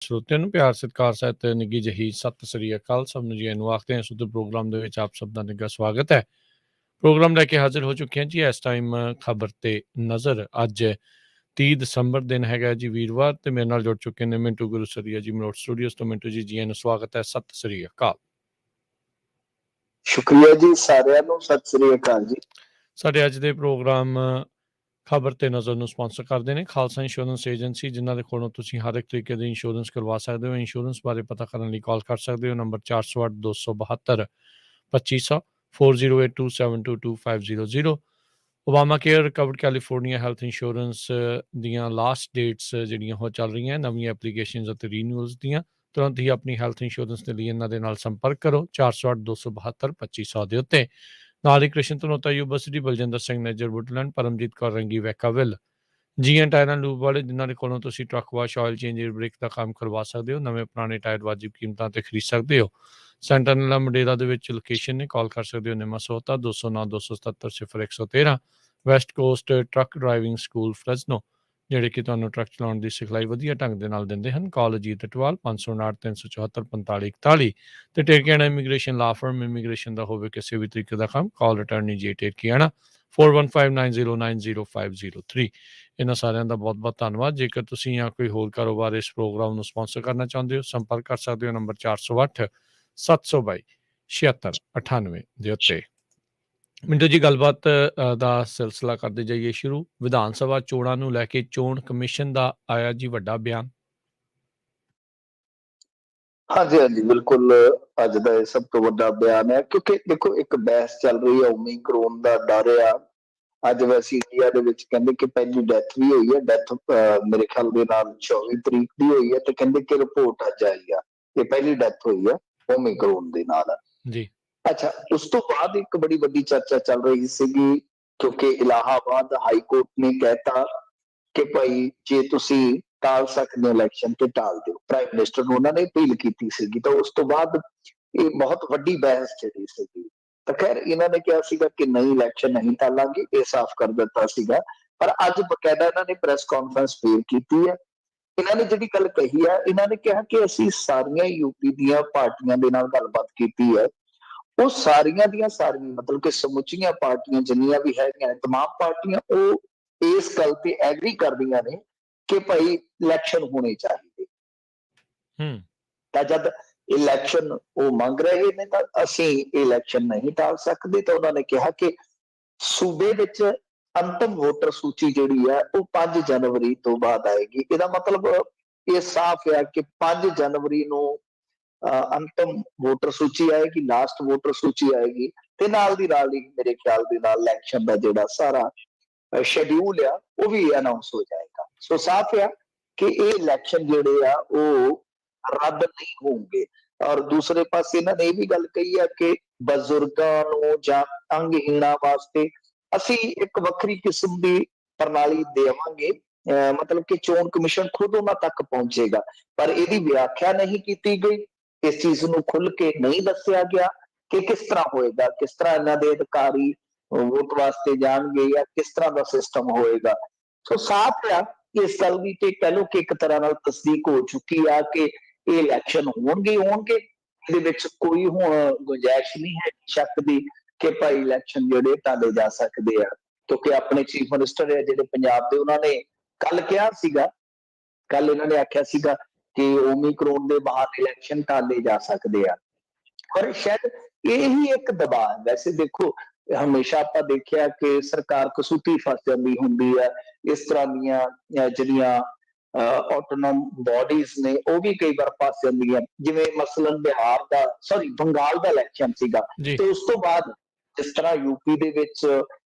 ਸਰੋਤਿਆਂ ਨੂੰ ਪਿਆਰ ਸਤਿਕਾਰ ਸਹਿਤ ਨਿੱਘੀ ਜਿਹੀ ਸਤਿ ਸ੍ਰੀ ਅਕਾਲ। ਸਭ ਨੂੰ ਜੀ ਨੂੰ ਆਖਦੇ ਹਾਂ ਸੁਧ ਪ੍ਰੋਗਰਾਮ ਦੇ ਵਿੱਚ ਆਪ ਸਭ ਦਾ ਨਿੱਘਾ ਸਵਾਗਤ ਹੈ। ਪ੍ਰੋਗਰਾਮ ਲੈ ਕੇ ਹਾਜ਼ਰ ਹੋ ਚੁੱਕੇ ਹਾਂ ਜੀ। ਇਸ ਟਾਈਮ ਖਬਰ ਤੇ ਨਜ਼ਰ। ਅੱਜ 30 ਦਸੰਬਰ ਦਿਨ ਹੈਗਾ ਜੀ, ਵੀਰਵਾਰ, ਤੇ ਮੇਰੇ ਨਾਲ ਜੁੜ ਚੁੱਕੇ ਨੇ ਮਿੰਟੂ ਗੁਰੂਸਰੀਆ ਜੀ ਮਲੋਟ ਸਟੂਡੀਓਜ਼ ਤੋਂ। ਮਿੰਟੂ ਜੀ ਨੂੰ ਸਵਾਗਤ ਹੈ, ਸਤਿ ਸ੍ਰੀ ਅਕਾਲ। ਸ਼ੁਕਰੀਆ ਜੀ, ਸਾਰਿਆਂ ਨੂੰ ਸਤਿ ਸ੍ਰੀ ਅਕਾਲ ਜੀ। ਸਾਡੇ ਅੱਜ ਦੇ ਪ੍ਰੋਗਰਾਮ ਖਬਰ ਤੇ ਨਜ਼ਰ ਨੂੰ ਸਪਾਂਸਰ ਕਰਦੇ ਨੇ ਖਾਲਸਾ ਇੰਸ਼ੋਰੈਂਸ ਏਜੰਸੀ, ਜਿਨ੍ਹਾਂ ਦੇ ਕੋਲੋਂ ਤੁਸੀਂ ਹਰ ਇੱਕ ਤਰੀਕੇ ਦੀ ਇੰਸ਼ੋਰੈਂਸ ਕਰਵਾ ਸਕਦੇ ਹੋ। ਇੰਸ਼ੋਰੈਂਸ ਬਾਰੇ ਪਤਾ ਕਰਨ ਲਈ ਕਾਲ ਕਰ ਸਕਦੇ ਹੋ number 408 272 2500 4082722500। Obama care recovered California health insurance ਦੀਆਂ ਲਾਸਟ ਡੇਟਸ ਜਿਹੜੀਆਂ ਉਹ ਚੱਲ ਰਹੀਆਂ, ਨਵੀਆਂ ਐਪਲੀਕੇਸ਼ਨਸ ਅਤੇ ਰੀਨਿਊਅਲਸ ਦੀਆਂ। ਤੁਰੰਤ ਹੀ ਆਪਣੀ ਹੈਲਥ ਇੰਸ਼ੋਰੈਂਸ ਦੇ ਲਈ ਇਹਨਾਂ ਦੇ ਨਾਲ ਸੰਪਰਕ ਕਰੋ 408 272 2500 ਦੇ ਉੱਤੇ। ਨਾਲ ਹੀ ਕ੍ਰਿਸ਼ਨ ਧਨੋਤਾ ਯੂਨੀਵਰਸਿਟੀ, ਬਲਜਿੰਦਰ ਸਿੰਘ ਨੇਜਰ ਵੁਡਲੈਂਡ, ਪਰਮਜੀਤ ਕੌਰ ਰੰਗੀ ਵੈਕਾਵਿਲ, ਜੀਐਨ ਟਾਇਰਾਂ ਲੂਬ ਵਾਲੇ, ਜਿਨ੍ਹਾਂ ਦੇ ਕੋਲੋਂ ਤੁਸੀਂ truck wash, oil change, brake ਦਾ ਕੰਮ ਕਰਵਾ ਸਕਦੇ ਹੋ। ਨਵੇਂ ਪੁਰਾਣੇ ਟਾਇਰ ਵਾਜਿਬ ਕੀਮਤਾਂ ਤੇ ਖਰੀਦ ਸਕਦੇ ਹੋ। ਸੈਂਟਰਨਲਾ ਮੰਡੇਰਾ ਦੇ ਵਿੱਚ ਲੋਕੇਸ਼ਨ ਨੇ। ਕਾਲ ਕਰ ਸਕਦੇ ਹੋ ਨਿਮਾ ਸੋਤਾ 209 277 0113। West Coast Truck Driving School Fresno, ਜਿਹੜੇ ਕਿ ਤੁਹਾਨੂੰ ਟਰੱਕ ਚਲਾਉਣ ਦੀ ਸਿਖਲਾਈ ਵਧੀਆ ਢੰਗ ਦੇ ਨਾਲ ਦਿੰਦੇ ਹਨ। ਕਾਲ ਅਜੀਤ ਅਟਵਾਲ 559 374 4541। ਤੇ ਟੇਕਿਆਣਾ ਇਮੀਗ੍ਰੇਸ਼ਨ ਲਾ ਫਰਮ, ਇਮੀਗ੍ਰੇਸ਼ਨ ਦਾ ਹੋਵੇ ਕਿਸੇ ਵੀ ਤਰੀਕੇ ਦਾ ਕੰਮ, ਕਾਲ ਅਟਰਨੀ ਜੀ ਟੇਕਿਆਣਾ 4159090503। ਇਹਨਾਂ ਸਾਰਿਆਂ ਦਾ ਬਹੁਤ ਬਹੁਤ ਧੰਨਵਾਦ। ਜੇਕਰ ਤੁਸੀਂ ਜਾਂ ਕੋਈ ਹੋਰ ਕਾਰੋਬਾਰ ਇਸ ਪ੍ਰੋਗਰਾਮ ਨੂੰ ਸਪਾਂਸਰ ਕਰਨਾ ਚਾਹੁੰਦੇ ਹੋ, ਸੰਪਰਕ ਕਰ ਸਕਦੇ ਹੋ ਨੰਬਰ 408 722 7698 ਦੇ ਉੱਤੇ। ਮਿੰਟੂ ਜੀ, ਗੱਲਬਾਤ ਦਾ ਸਿਲਸਿਲਾ ਕਰਦੇ ਜਾਈਏ ਸ਼ੁਰੂ। ਵਿਧਾਨ ਸਭਾ ਚੋਣਾਂ ਨੂੰ ਲੈ ਕੇ ਚੋਣ ਕਮਿਸ਼ਨ ਦਾ ਆਇਆ ਜੀ ਵੱਡਾ ਬਿਆਨ। ਹਾਂਜੀ ਹਾਂਜੀ, ਬਿਲਕੁਲ। ਅੱਜ ਦਾ ਇਹ ਸਭ ਤੋਂ ਵੱਡਾ ਬਿਆਨ ਹੈ, ਕਿਉਂਕਿ ਦੇਖੋ ਇੱਕ ਬਹਿਸ ਚੱਲ ਰਹੀ ਹੈ, ਓਮੀਕਰੋਨ ਦਾ ਡਰ ਆ। ਅੱਜ ਵੈਸੇ ਇੰਡੀਆ ਦੇ ਵਿੱਚ ਕਹਿੰਦੇ ਕਿ ਪਹਿਲੀ ਡੈਥ ਵੀ ਹੋਈ ਹੈ। ਡੈਥ ਮੇਰੇ ਖਿਆਲ ਦੇ ਨਾਲ 24 ਤਰੀਕ ਦੀ ਹੋਈ ਹੈ, ਤੇ ਕਹਿੰਦੇ ਕਿ ਰਿਪੋਰਟ ਅੱਜ ਆਈ ਆ ਇਹ ਪਹਿਲੀ ਡੈਥ ਹੋਈ ਹੈ ਓਮੀਕਰੋਨ ਦੇ ਨਾਲ ਜੀ। ਅੱਛਾ, ਉਸ ਤੋਂ ਬਾਅਦ ਇੱਕ ਬੜੀ ਵੱਡੀ ਚਰਚਾ ਚੱਲ ਰਹੀ ਸੀਗੀ, ਕਿਉਂਕਿ ਇਲਾਹਾਬਾਦ ਹਾਈ ਕੋਰਟ ਨੇ ਕਹਿਤਾ ਕਿ ਭਾਈ ਜੇ ਤੁਸੀਂ ਟਾਲ ਸਕਦੇ ਹੋ ਇਲੈਕਸ਼ਨ ਤੇ ਟਾਲ ਦਿਓ। ਪ੍ਰਾਈਮ ਮਿਨਿਸਟਰ ਨੂੰ ਉਹਨਾਂ ਨੇ ਅਪੀਲ ਕੀਤੀ ਸੀਗੀ, ਤਾਂ ਉਸ ਤੋਂ ਬਾਅਦ ਇਹ ਬਹੁਤ ਵੱਡੀ ਬਹਿਸ ਜਿਹੜੀ ਸੀਗੀ। ਤਾਂ ਖੈਰ ਇਹਨਾਂ ਨੇ ਕਿਹਾ ਸੀਗਾ ਕਿ ਨਹੀਂ, ਇਲੈਕਸ਼ਨ ਨਹੀਂ ਟਾਲਾਂਗੇ, ਇਹ ਸਾਫ਼ ਕਰ ਦਿੱਤਾ ਸੀਗਾ। ਪਰ ਅੱਜ ਬਕਾਇਦਾ ਇਹਨਾਂ ਨੇ ਪ੍ਰੈਸ ਕਾਨਫਰੰਸ ਫੇਰ ਕੀਤੀ ਹੈ। ਇਹਨਾਂ ਨੇ ਜਿਹੜੀ ਗੱਲ ਕਹੀ ਹੈ, ਇਹਨਾਂ ਨੇ ਕਿਹਾ ਕਿ ਅਸੀਂ ਸਾਰੀਆਂ ਯੂਪੀ ਦੀਆਂ ਪਾਰਟੀਆਂ ਦੇ ਨਾਲ ਗੱਲਬਾਤ ਕੀਤੀ ਹੈ। ਉਹ ਸਾਰੀਆਂ ਦੀਆਂ ਸਾਰੀਆਂ, ਮਤਲਬ ਕਿ ਸਮੁੱਚੀਆਂ ਪਾਰਟੀਆਂ ਜਿੰਨੀਆਂ ਵੀ ਹੈਗੀਆਂ, ਤਮਾਮ ਪਾਰਟੀਆਂ ਉਹ ਇਸ ਗੱਲ ਤੇ ਐਗਰੀ ਕਰਦੀਆਂ ਨੇ ਕਿ ਭਾਈ ਇਲੈਕਸ਼ਨ ਹੋਣੇ ਚਾਹੀਦੇ। ਤਾਂ ਜਦ ਇਲੈਕਸ਼ਨ ਉਹ ਮੰਗ ਰਹੇ ਨੇ, ਤਾਂ ਅਸੀਂ ਇਲੈਕਸ਼ਨ ਨਹੀਂ ਟਾਲ ਸਕਦੇ। ਤਾਂ ਉਹਨਾਂ ਨੇ ਕਿਹਾ ਕਿ ਸੂਬੇ ਵਿੱਚ ਅੰਤਮ ਵੋਟਰ ਸੂਚੀ ਜਿਹੜੀ ਹੈ ਉਹ 5 ਜਨਵਰੀ ਤੋਂ ਬਾਅਦ ਆਏਗੀ। ਇਹਦਾ ਮਤਲਬ ਇਹ ਸਾਫ਼ ਹੈ ਕਿ 5 ਜਨਵਰੀ ਨੂੰ ਅੰਤਮ ਵੋਟਰ ਸੂਚੀ ਆਏਗੀ, ਲਾਸਟ ਵੋਟਰ ਸੂਚੀ ਆਏਗੀ, ਤੇ ਨਾਲ ਦੀ ਨਾਲ ਹੀ ਮੇਰੇ ਖਿਆਲ ਦੇ ਨਾਲ ਇਲੈਕਸ਼ਨ ਦਾ ਜਿਹੜਾ ਸਾਰਾ ਸ਼ੈਡਿਊਲ ਆ ਉਹ ਵੀ ਅਨਾਉਂਸ ਹੋ ਜਾਏਗਾ। ਸੋ ਸਾਫ਼ ਆ ਕਿ ਇਹ ਇਲੈਕਸ਼ਨ ਜਿਹੜੇ ਆ ਉਹ ਰੱਦ ਨਹੀਂ ਹੋਣਗੇ। ਔਰ ਦੂਸਰੇ ਪਾਸੇ ਇਹਨਾਂ ਨੇ ਇਹ ਵੀ ਗੱਲ ਕਹੀ ਆ ਕਿ ਬਜ਼ੁਰਗਾਂ ਨੂੰ ਜਾਂ ਅੰਗਹੀਣਾਂ ਵਾਸਤੇ ਅਸੀਂ ਇੱਕ ਵੱਖਰੀ ਕਿਸਮ ਦੀ ਪ੍ਰਣਾਲੀ ਦੇਵਾਂਗੇ। ਮਤਲਬ ਕਿ ਚੋਣ ਕਮਿਸ਼ਨ ਖੁਦ ਉਹਨਾਂ ਤੱਕ ਪਹੁੰਚੇਗਾ, ਪਰ ਇਹਦੀ ਵਿਆਖਿਆ ਨਹੀਂ ਕੀਤੀ ਗਈ। ਇਸ ਚੀਜ਼ ਨੂੰ ਖੁੱਲ ਕੇ ਨਹੀਂ ਦੱਸਿਆ ਗਿਆ ਕਿ ਕਿਸ ਤਰ੍ਹਾਂ ਹੋਏਗਾ, ਕਿਸ ਤਰ੍ਹਾਂ ਇਹਨਾਂ ਦੇ ਅਧਿਕਾਰੀ ਵੋਟ ਵਾਸਤੇ ਜਾਣਗੇ ਜਾਂ ਕਿਸ ਤਰ੍ਹਾਂ ਦਾ ਸਿਸਟਮ ਹੋਏਗਾ। ਸੋ ਸਾਫ਼ ਆ ਇਸ ਗੱਲ ਦੀ ਤੇ ਕਹਿ ਲਓ ਕਿ ਇੱਕ ਤਰ੍ਹਾਂ ਨਾਲ ਤਸਦੀਕ ਹੋ ਚੁੱਕੀ ਆ ਕਿ ਇਹ ਇਲੈਕਸ਼ਨ ਹੋਣਗੇ। ਇਹਦੇ ਵਿੱਚ ਕੋਈ ਹੁਣ ਗੁੰਜਾਇਸ਼ ਨਹੀਂ ਹੈ ਸ਼ੱਕ ਦੀ ਕਿ ਭਾਈ ਇਲੈਕਸ਼ਨ ਜਿਹੜੇ ਟਾਲੇ ਜਾ ਸਕਦੇ ਆ, ਕਿਉਂਕਿ ਆਪਣੇ ਚੀਫ ਮਿਨਿਸਟਰ ਹੈ ਜਿਹੜੇ ਪੰਜਾਬ ਦੇ, ਉਹਨਾਂ ਨੇ ਕੱਲ ਕਿਹਾ ਸੀਗਾ, ਕੱਲ ਇਹਨਾਂ ਨੇ ਆਖਿਆ ਸੀਗਾ ਕਿ ਓਮੀਕਰੋਨ ਦੇ ਬਾਅਦ ਇਲੈਕਸ਼ਨ ਟਾਲੇ ਜਾ ਸਕਦੇ ਆ। ਪਰ ਸ਼ਾਇਦ ਇਹੀ ਇੱਕ ਦਬਾਅ ਹੈ। ਵੈਸੇ ਦੇਖੋ, ਹਮੇਸ਼ਾ ਆਪਾਂ ਦੇਖਿਆ ਕਿ ਸਰਕਾਰ ਕਸੂਤੀ ਫਸ ਜਾਂਦੀ ਹੁੰਦੀ ਹੈ। ਇਸ ਤਰ੍ਹਾਂ ਦੀਆਂ ਜਿਹੜੀਆਂ ਆਟੋਨੋਮ ਬੋਡੀਜ਼ ਨੇ ਉਹ ਵੀ ਕਈ ਵਾਰ ਫਸ ਜਾਂਦੀਆਂ, ਜਿਵੇਂ ਮਸਲਨ ਬੰਗਾਲ ਦਾ ਇਲੈਕਸ਼ਨ ਸੀਗਾ, ਤੇ ਉਸ ਤੋਂ ਬਾਅਦ ਜਿਸ ਤਰ੍ਹਾਂ ਯੂਪੀ ਦੇ ਵਿੱਚ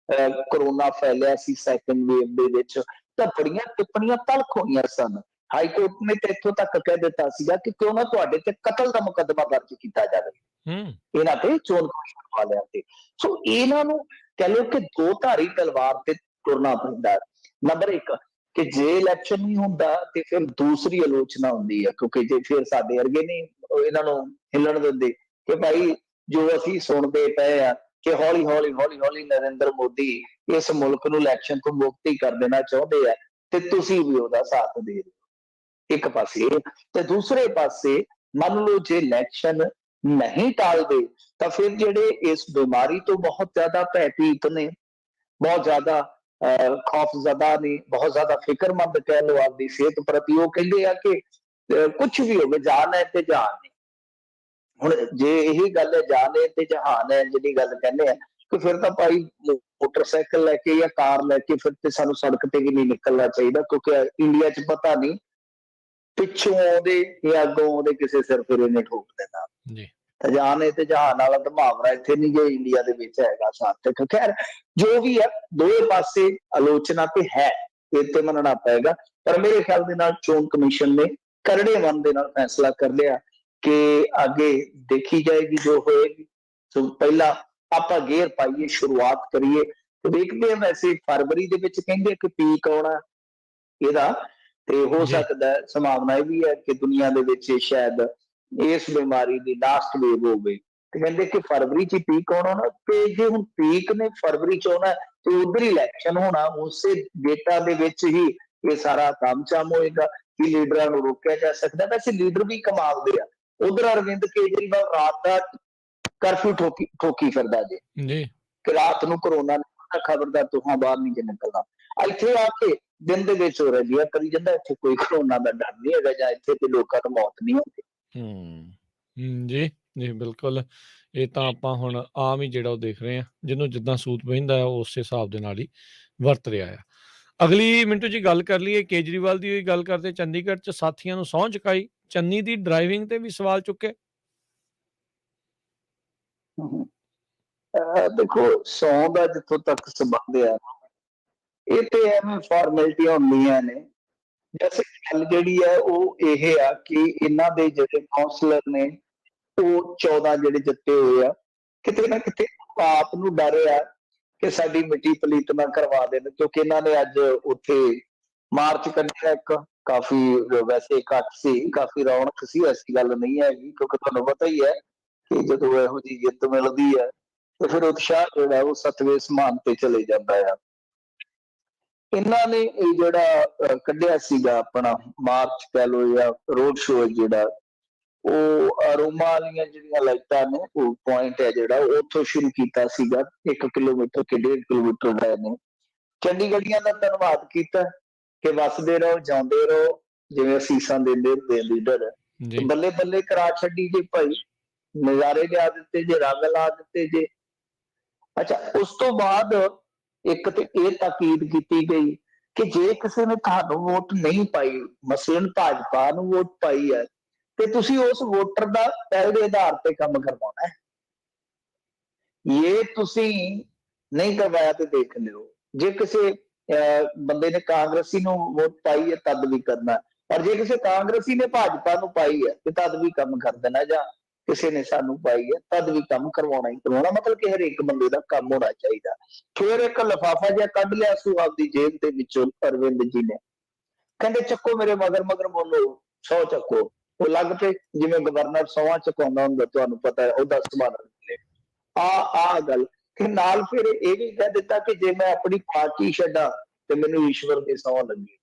ਕਰੋਨਾ ਫੈਲਿਆ ਸੀ ਸੈਕੰਡ ਵੇਵ ਦੇ ਵਿੱਚ, ਤਾਂ ਬੜੀਆਂ ਟਿੱਪਣੀਆਂ ਤਲਖ ਹੋਈਆਂ ਸਨ। ਹਾਈ ਕੋਰਟ ਨੇ ਤੇ ਇੱਥੋਂ ਤੱਕ ਕਹਿ ਦਿੱਤਾ ਸੀਗਾ ਕਿ ਕਿਉਂ ਨਾ ਤੁਹਾਡੇ ਤੇ ਕਤਲ ਦਾ ਮੁਕੱਦਮਾ ਦਰਜ ਕੀਤਾ ਜਾਵੇ ਇਹਨਾਂ ਤੇ, ਚੋਣ ਕਮਿਸ਼ਨ ਵਾਲਿਆਂ ਤੇ। ਸੋ ਇਹਨਾਂ ਨੂੰ ਕਹਿ ਲਓ ਕਿ ਦੋ ਧਾਰੀ ਤਲਵਾਰ ਤੇ ਤੁਰਨਾ ਪੈਂਦਾ। ਨੰਬਰ ਇੱਕ ਕਿ ਜੇ ਇਲੈਕਸ਼ਨ ਨਹੀਂ ਹੁੰਦਾ ਤੇ ਫਿਰ ਦੂਸਰੀ ਆਲੋਚਨਾ ਹੁੰਦੀ ਹੈ, ਕਿਉਂਕਿ ਜੇ ਫਿਰ ਸਾਡੇ ਵਰਗੇ ਨਹੀਂ ਇਹਨਾਂ ਨੂੰ ਹਿੱਲਣ ਦਿੰਦੇ ਕਿ ਭਾਈ ਜੋ ਅਸੀਂ ਸੁਣਦੇ ਪਏ ਆ ਕਿ ਹੌਲੀ ਹੌਲੀ ਨਰਿੰਦਰ ਮੋਦੀ ਇਸ ਮੁਲਕ ਨੂੰ ਇਲੈਕਸ਼ਨ ਤੋਂ ਮੁਕਤ ਹੀ ਕਰ ਦੇਣਾ ਚਾਹੁੰਦੇ ਆ, ਤੇ ਤੁਸੀਂ ਵੀ ਉਹਦਾ ਸਾਥ ਦੇ ਰਹੇ ਹੋ। ਇੱਕ ਪਾਸੇ ਤੇ ਦੂਸਰੇ ਪਾਸੇ ਮੰਨ ਲਓ ਜੇ ਇਲੈਕਸ਼ਨ ਨਹੀਂ ਟਾਲਦੇ ਤਾਂ ਫਿਰ ਜਿਹੜੇ ਇਸ ਬਿਮਾਰੀ ਤੋਂ ਬਹੁਤ ਜ਼ਿਆਦਾ ਭੈਭੀਤ ਨੇ, ਬਹੁਤ ਜ਼ਿਆਦਾ ਖੌਫਜ਼ਦਾ ਨੇ, ਬਹੁਤ ਜ਼ਿਆਦਾ ਫਿਕਰਮੰਦ ਕਹਿ ਲਓ ਆਪਦੀ ਸਿਹਤ ਪ੍ਰਤੀ, ਉਹ ਕਹਿੰਦੇ ਆ ਕਿ ਕੁਝ ਵੀ ਹੋਵੇ ਜਾਨ ਹੈ ਤੇ ਜਹਾਨ ਹੈ। ਹੁਣ ਜੇ ਇਹੀ ਗੱਲ ਹੈ ਜਾਨ ਹੈ ਤੇ ਜਹਾਨ ਹੈ ਜਿਹੜੀ ਗੱਲ ਕਹਿੰਦੇ ਆ, ਕਿ ਫਿਰ ਤਾਂ ਭਾਈ ਮੋਟਰਸਾਈਕਲ ਲੈ ਕੇ ਜਾਂ ਕਾਰ ਲੈ ਕੇ ਫਿਰ ਤੇ ਸਾਨੂੰ ਸੜਕ ਤੇ ਵੀ ਨਹੀਂ ਨਿਕਲਣਾ ਚਾਹੀਦਾ, ਕਿਉਂਕਿ ਇੰਡੀਆ 'ਚ ਪਤਾ ਨਹੀਂ ਪਿੱਛੋਂ ਆਉਂਦੇ ਜਾਂ ਅੱਗੋਂ ਆਉਂਦੇ ਕਿਸੇ ਸਿਰ ਫਿਰ ਇਹਨੇ ਠੋਕ ਦੇਣਾ। ਜੀ ਜਾਨ ਹੈ ਤੇ ਜਹਾਨ ਵਾਲਾ ਤਾਂ ਮੁਹਾਵਰਾ ਇੱਥੇ ਨਹੀਂ ਜੇ ਇੰਡੀਆ ਦੇ ਵਿੱਚ ਹੈਗਾ ਸਾਰਥਕ। ਖੈਰ ਜੋ ਵੀ ਹੈ, ਦੋਵੇਂ ਪਾਸੇ ਆਲੋਚਨਾ ਤੇ ਹੈ, ਇਹ ਤੇ ਮੰਨਣਾ ਪਏਗਾ। ਪਰ ਮੇਰੇ ਖਿਆਲ ਦੇ ਨਾਲ ਚੋਣ ਕਮਿਸ਼ਨ ਨੇ ਕਰੜੇ ਮਨ ਦੇ ਨਾਲ ਫੈਸਲਾ ਕਰ ਲਿਆ ਕਿ ਅੱਗੇ ਦੇਖੀ ਜਾਏਗੀ ਜੋ ਹੋਏਗੀ। ਸੋ ਪਹਿਲਾਂ ਆਪਾਂ ਗੇਅਰ ਪਾਈਏ, ਸ਼ੁਰੂਆਤ ਕਰੀਏ ਤੇ ਦੇਖਦੇ ਹਾਂ। ਵੈਸੇ ਫਰਵਰੀ ਦੇ ਵਿੱਚ ਕਹਿੰਦੇ ਕਿ ਪੀਕ ਆਉਣਾ ਇਹਦਾ, ਤੇ ਹੋ ਜੀ ਸਕਦਾ ਸੰਭਾਵਨਾ ਇਹ ਵੀ ਹੈ ਕਿ ਦੁਨੀਆ ਦੇ ਵਿੱਚ ਸ਼ਾਇਦ ਇਸ ਬਿਮਾਰੀ ਦੀ ਲਾਸਟ ਵੇਵ ਹੋਵੇ, ਤੇ ਕਹਿੰਦੇ ਕਿ ਫਰਵਰੀ 'ਚ ਪੀਕ ਆਉਣਾ ਨਾ। ਤੇ ਜੇ ਹੁਣ ਪੀਕ ਨੇ ਫਰਵਰੀ 'ਚ ਆਉਣਾ ਤੇ ਉਧਰ ਹੀ ਇਲੈਕਸ਼ਨ ਹੋਣਾ, ਉਸੇ ਡੇਟਾ ਦੇ ਵਿੱਚ ਹੀ ਇਹ ਸਾਰਾ ਕੰਮ ਚਾਮ ਹੋਏਗਾ ਕਿ ਲੀਡਰਾਂ ਨੂੰ ਰੋਕਿਆ ਜਾ ਸਕਦਾ। ਵੈਸੇ ਲੀਡਰ ਵੀ ਕਮਾਲ ਦੇ ਆ, ਉਧਰ ਅਰਵਿੰਦ ਕੇਜਰੀਵਾਲ ਰਾਤ ਦਾ ਕਰਫਿਊ ਠੋਕੀ ਫਿਰਦਾ ਜੇ ਜੀ ਕਿ ਰਾਤ ਨੂੰ ਕਰੋਨਾ ਖਬਰਦਾਰ ਤੁਹਾਂ ਬਾਹਰ ਨਹੀਂ ਜੇ ਨਿਕਲਣਾ। ਇੱਥੇ ਆ ਕੇ ਦਿਨ ਦੇ ਵਿੱਚ ਹੋ ਰਿਹਾ ਕਰੀ ਜਾਂਦਾ, ਇੱਥੇ ਕੋਈ ਕਰੋਨਾ ਦਾ ਡਰ ਨਹੀਂ ਹੈਗਾ ਜਾਂ ਇੱਥੇ ਤੇ ਲੋਕਾਂ ਨੂੰ ਮੌਤ ਨਹੀਂ ਹੁੰਦੀ। ਜੀ ਜੀ ਬਿਲਕੁਲ। ਇਹ ਤਾਂ ਆਪਾਂ ਹੁਣ ਆਮ ਹੀ ਜਿਹੜਾ ਉਹ ਦੇਖ ਰਹੇ ਹਾਂ, ਜਿਹਨੂੰ ਜਿੱਦਾਂ ਸੂਤ ਪੈਂਦਾ ਹੈ ਉਹ ਉਸੇ ਹਿਸਾਬ ਦੇ ਨਾਲ ਹੀ ਵਰਤ ਰਿਹਾ ਆ। ਅਗਲੀ ਮਿੰਟੂ ਜੀ ਗੱਲ ਕਰ ਲਈਏ ਕੇਜਰੀਵਾਲ ਦੀ। ਹੋਈ ਗੱਲ ਕਰਦੇ, ਚੰਡੀਗੜ੍ਹ 'ਚ ਸਾਥੀਆਂ ਨੂੰ ਸਹੁੰ ਚੁਕਾਈ, ਚੰਨੀ ਦੀ ਡਰਾਈਵਿੰਗ ਤੇ ਵੀ ਸਵਾਲ ਚੁੱਕੇ। ਦੇਖੋ ਸੌ ਦਾ ਜਿੱਥੋਂ ਤੱਕ ਸੰਬੰਧ ਆ, ਇਹ ਤੇ ਐਵੇਂ ਫਾਰਮੈਲਿਟੀਆਂ ਹੁੰਦੀਆਂ ਨੇ। ਵੈਸੇ ਗੱਲ ਜਿਹੜੀ ਹੈ ਉਹ ਇਹ ਆ ਕਿ ਇਹਨਾਂ ਦੇ ਜਿਹੜੇ ਕਾਉਂਸਲਰ ਨੇ ਉਹ 14 ਜਿਹੜੇ ਜਿੱਤੇ ਹੋਏ ਆ, ਕਿਤੇ ਨਾ ਕਿਤੇ ਆਪ ਨੂੰ ਡਰ ਆ ਕਿ ਸਾਡੀ ਮਿੱਟੀ ਪਲੀਤ ਨਾ ਕਰਵਾ ਦੇਣ, ਕਿਉਂਕਿ ਇਹਨਾਂ ਨੇ ਅੱਜ ਉੱਥੇ ਮਾਰਚ ਕੱਢਿਆ ਇੱਕ, ਕਾਫੀ ਵੈਸੇ ਘੱਟ ਸੀ, ਕਾਫੀ ਰੌਣਕ ਸੀ, ਐਸੀ ਗੱਲ ਨਹੀਂ ਹੈਗੀ। ਕਿਉਂਕਿ ਤੁਹਾਨੂੰ ਪਤਾ ਹੀ ਹੈ ਕਿ ਜਦੋਂ ਇਹੋ ਜਿਹੀ ਜਿੱਤ ਮਿਲਦੀ ਹੈ ਤੇ ਫਿਰ ਉਤਸ਼ਾਹ ਜਿਹੜਾ ਉਹ 7ਵੇਂ ਸਮਾਨ ਤੇ ਚਲੇ ਜਾਂਦਾ ਆ। ਇਹਨਾਂ ਨੇ ਇਹ ਜਿਹੜਾ ਕੱਢਿਆ ਸੀਗਾ ਆਪਣਾ ਮਾਰਚ ਕਹਿ ਲਓ ਜਾਂ ਰੋਡ ਸ਼ੋਅ, ਜਿਹੜਾ ਉਹ ਅਰੋਮਾ ਵਾਲੀਆਂ ਜਿਹੜੀਆਂ ਲਾਈਟਾਂ ਨੇ, ਉਹ ਪੁਆਇੰਟ ਹੈ ਜਿਹੜਾ ਉਹ ਉੱਥੋਂ ਸ਼ੁਰੂ ਕੀਤਾ ਸੀਗਾ। 1 ਕਿਲੋਮੀਟਰ ਕਿ 1.5 ਕਿਲੋਮੀਟਰ ਦਾ ਨੇ ਚੰਡੀਗੜ੍ਹੀਆਂ ਦਾ ਧੰਨਵਾਦ ਕੀਤਾ ਕਿ ਵਸਦੇ ਰਹੋ, ਜਾਉਂਦੇ ਰਹੋ, ਜਿਵੇਂ ਅਸੀਸਾਂ ਦਿੰਦੇ ਹੁੰਦੇ ਲੀਡਰ। ਜੀ ਬੱਲੇ ਬੱਲੇ ਕਰਾ ਛੱਡੀ ਜੇ ਭਾਈ, ਨਜ਼ਾਰੇ ਲਿਆ ਦਿੱਤੇ ਜੇ, ਰੰਗ ਲਾ ਦਿੱਤੇ ਜੇ। ਅੱਛਾ, ਉਸ ਤੋਂ ਬਾਅਦ ਇੱਕ ਤੇ ਇਹ ਤਾਕੀਦ ਕੀਤੀ ਗਈ ਕਿ ਜੇ ਕਿਸੇ ਨੇ ਤੁਹਾਨੂੰ ਵੋਟ ਨਹੀਂ ਪਾਈ, ਮਸਲਨ ਭਾਜਪਾ ਨੂੰ ਵੋਟ ਪਾਈ ਹੈ, ਤੇ ਤੁਸੀਂ ਉਸ ਵੋਟਰ ਦਾ ਪਹਿਲ ਦੇ ਆਧਾਰ ਤੇ ਕੰਮ ਕਰਵਾਉਣਾ ਹੈ। ਇਹ ਤੁਸੀਂ ਨਹੀਂ ਕਰਵਾਇਆ ਤੇ ਦੇਖ ਲਿਓ। ਜੇ ਕਿਸੇ ਬੰਦੇ ਨੇ ਕਾਂਗਰਸੀ ਨੂੰ ਵੋਟ ਪਾਈ ਹੈ ਤਦ ਵੀ ਕਰਨਾ, ਪਰ ਜੇ ਕਿਸੇ ਕਾਂਗਰਸੀ ਨੇ ਭਾਜਪਾ ਨੂੰ ਪਾਈ ਹੈ ਤੇ ਤਦ ਵੀ ਕੰਮ ਕਰ ਦੇਣਾ, ਜਾਂ ਕਿਸੇ ਨੇ ਸਾਨੂੰ ਪਾਈ ਹੈ ਤਦ ਵੀ ਕੰਮ ਕਰਵਾਉਣਾ ਹੀ ਕਰਵਾਉਣਾ। ਮਤਲਬ ਕਿ ਹਰੇਕ ਬੰਦੇ ਦਾ ਕੰਮ ਹੋਣਾ ਚਾਹੀਦਾ। ਫਿਰ ਇੱਕ ਲਿਫਾਫਾ ਜਿਹਾ ਕੱਢ ਲਿਆ ਸੂ ਆਪਦੀ ਜੇਬ ਦੇ ਵਿੱਚੋਂ ਅਰਵਿੰਦ ਜੀ ਨੇ, ਕਹਿੰਦੇ ਚੱਕੋ ਮੇਰੇ ਮਗਰ ਮਗਰ ਬੋਲੋ, 100 ਚੱਕੋ। ਉਹ ਲੱਗ ਪਏ ਜਿਵੇਂ ਗਵਰਨਰ ਸੌਹਾਂ ਚੁਕਾਉਂਦਾ ਹੁੰਦਾ, ਤੁਹਾਨੂੰ ਪਤਾ ਹੈ ਉਹਦਾ ਸਮਾਨ ਆ ਗੱਲ। ਤੇ ਨਾਲ ਫਿਰ ਇਹ ਵੀ ਕਹਿ ਦਿੱਤਾ ਕਿ ਜੇ ਮੈਂ ਆਪਣੀ ਪਾਰਟੀ ਛੱਡਾਂ ਤੇ ਮੈਨੂੰ ਈਸ਼ਵਰ ਦੀ ਸਹੁੰ ਲੱਗੀ।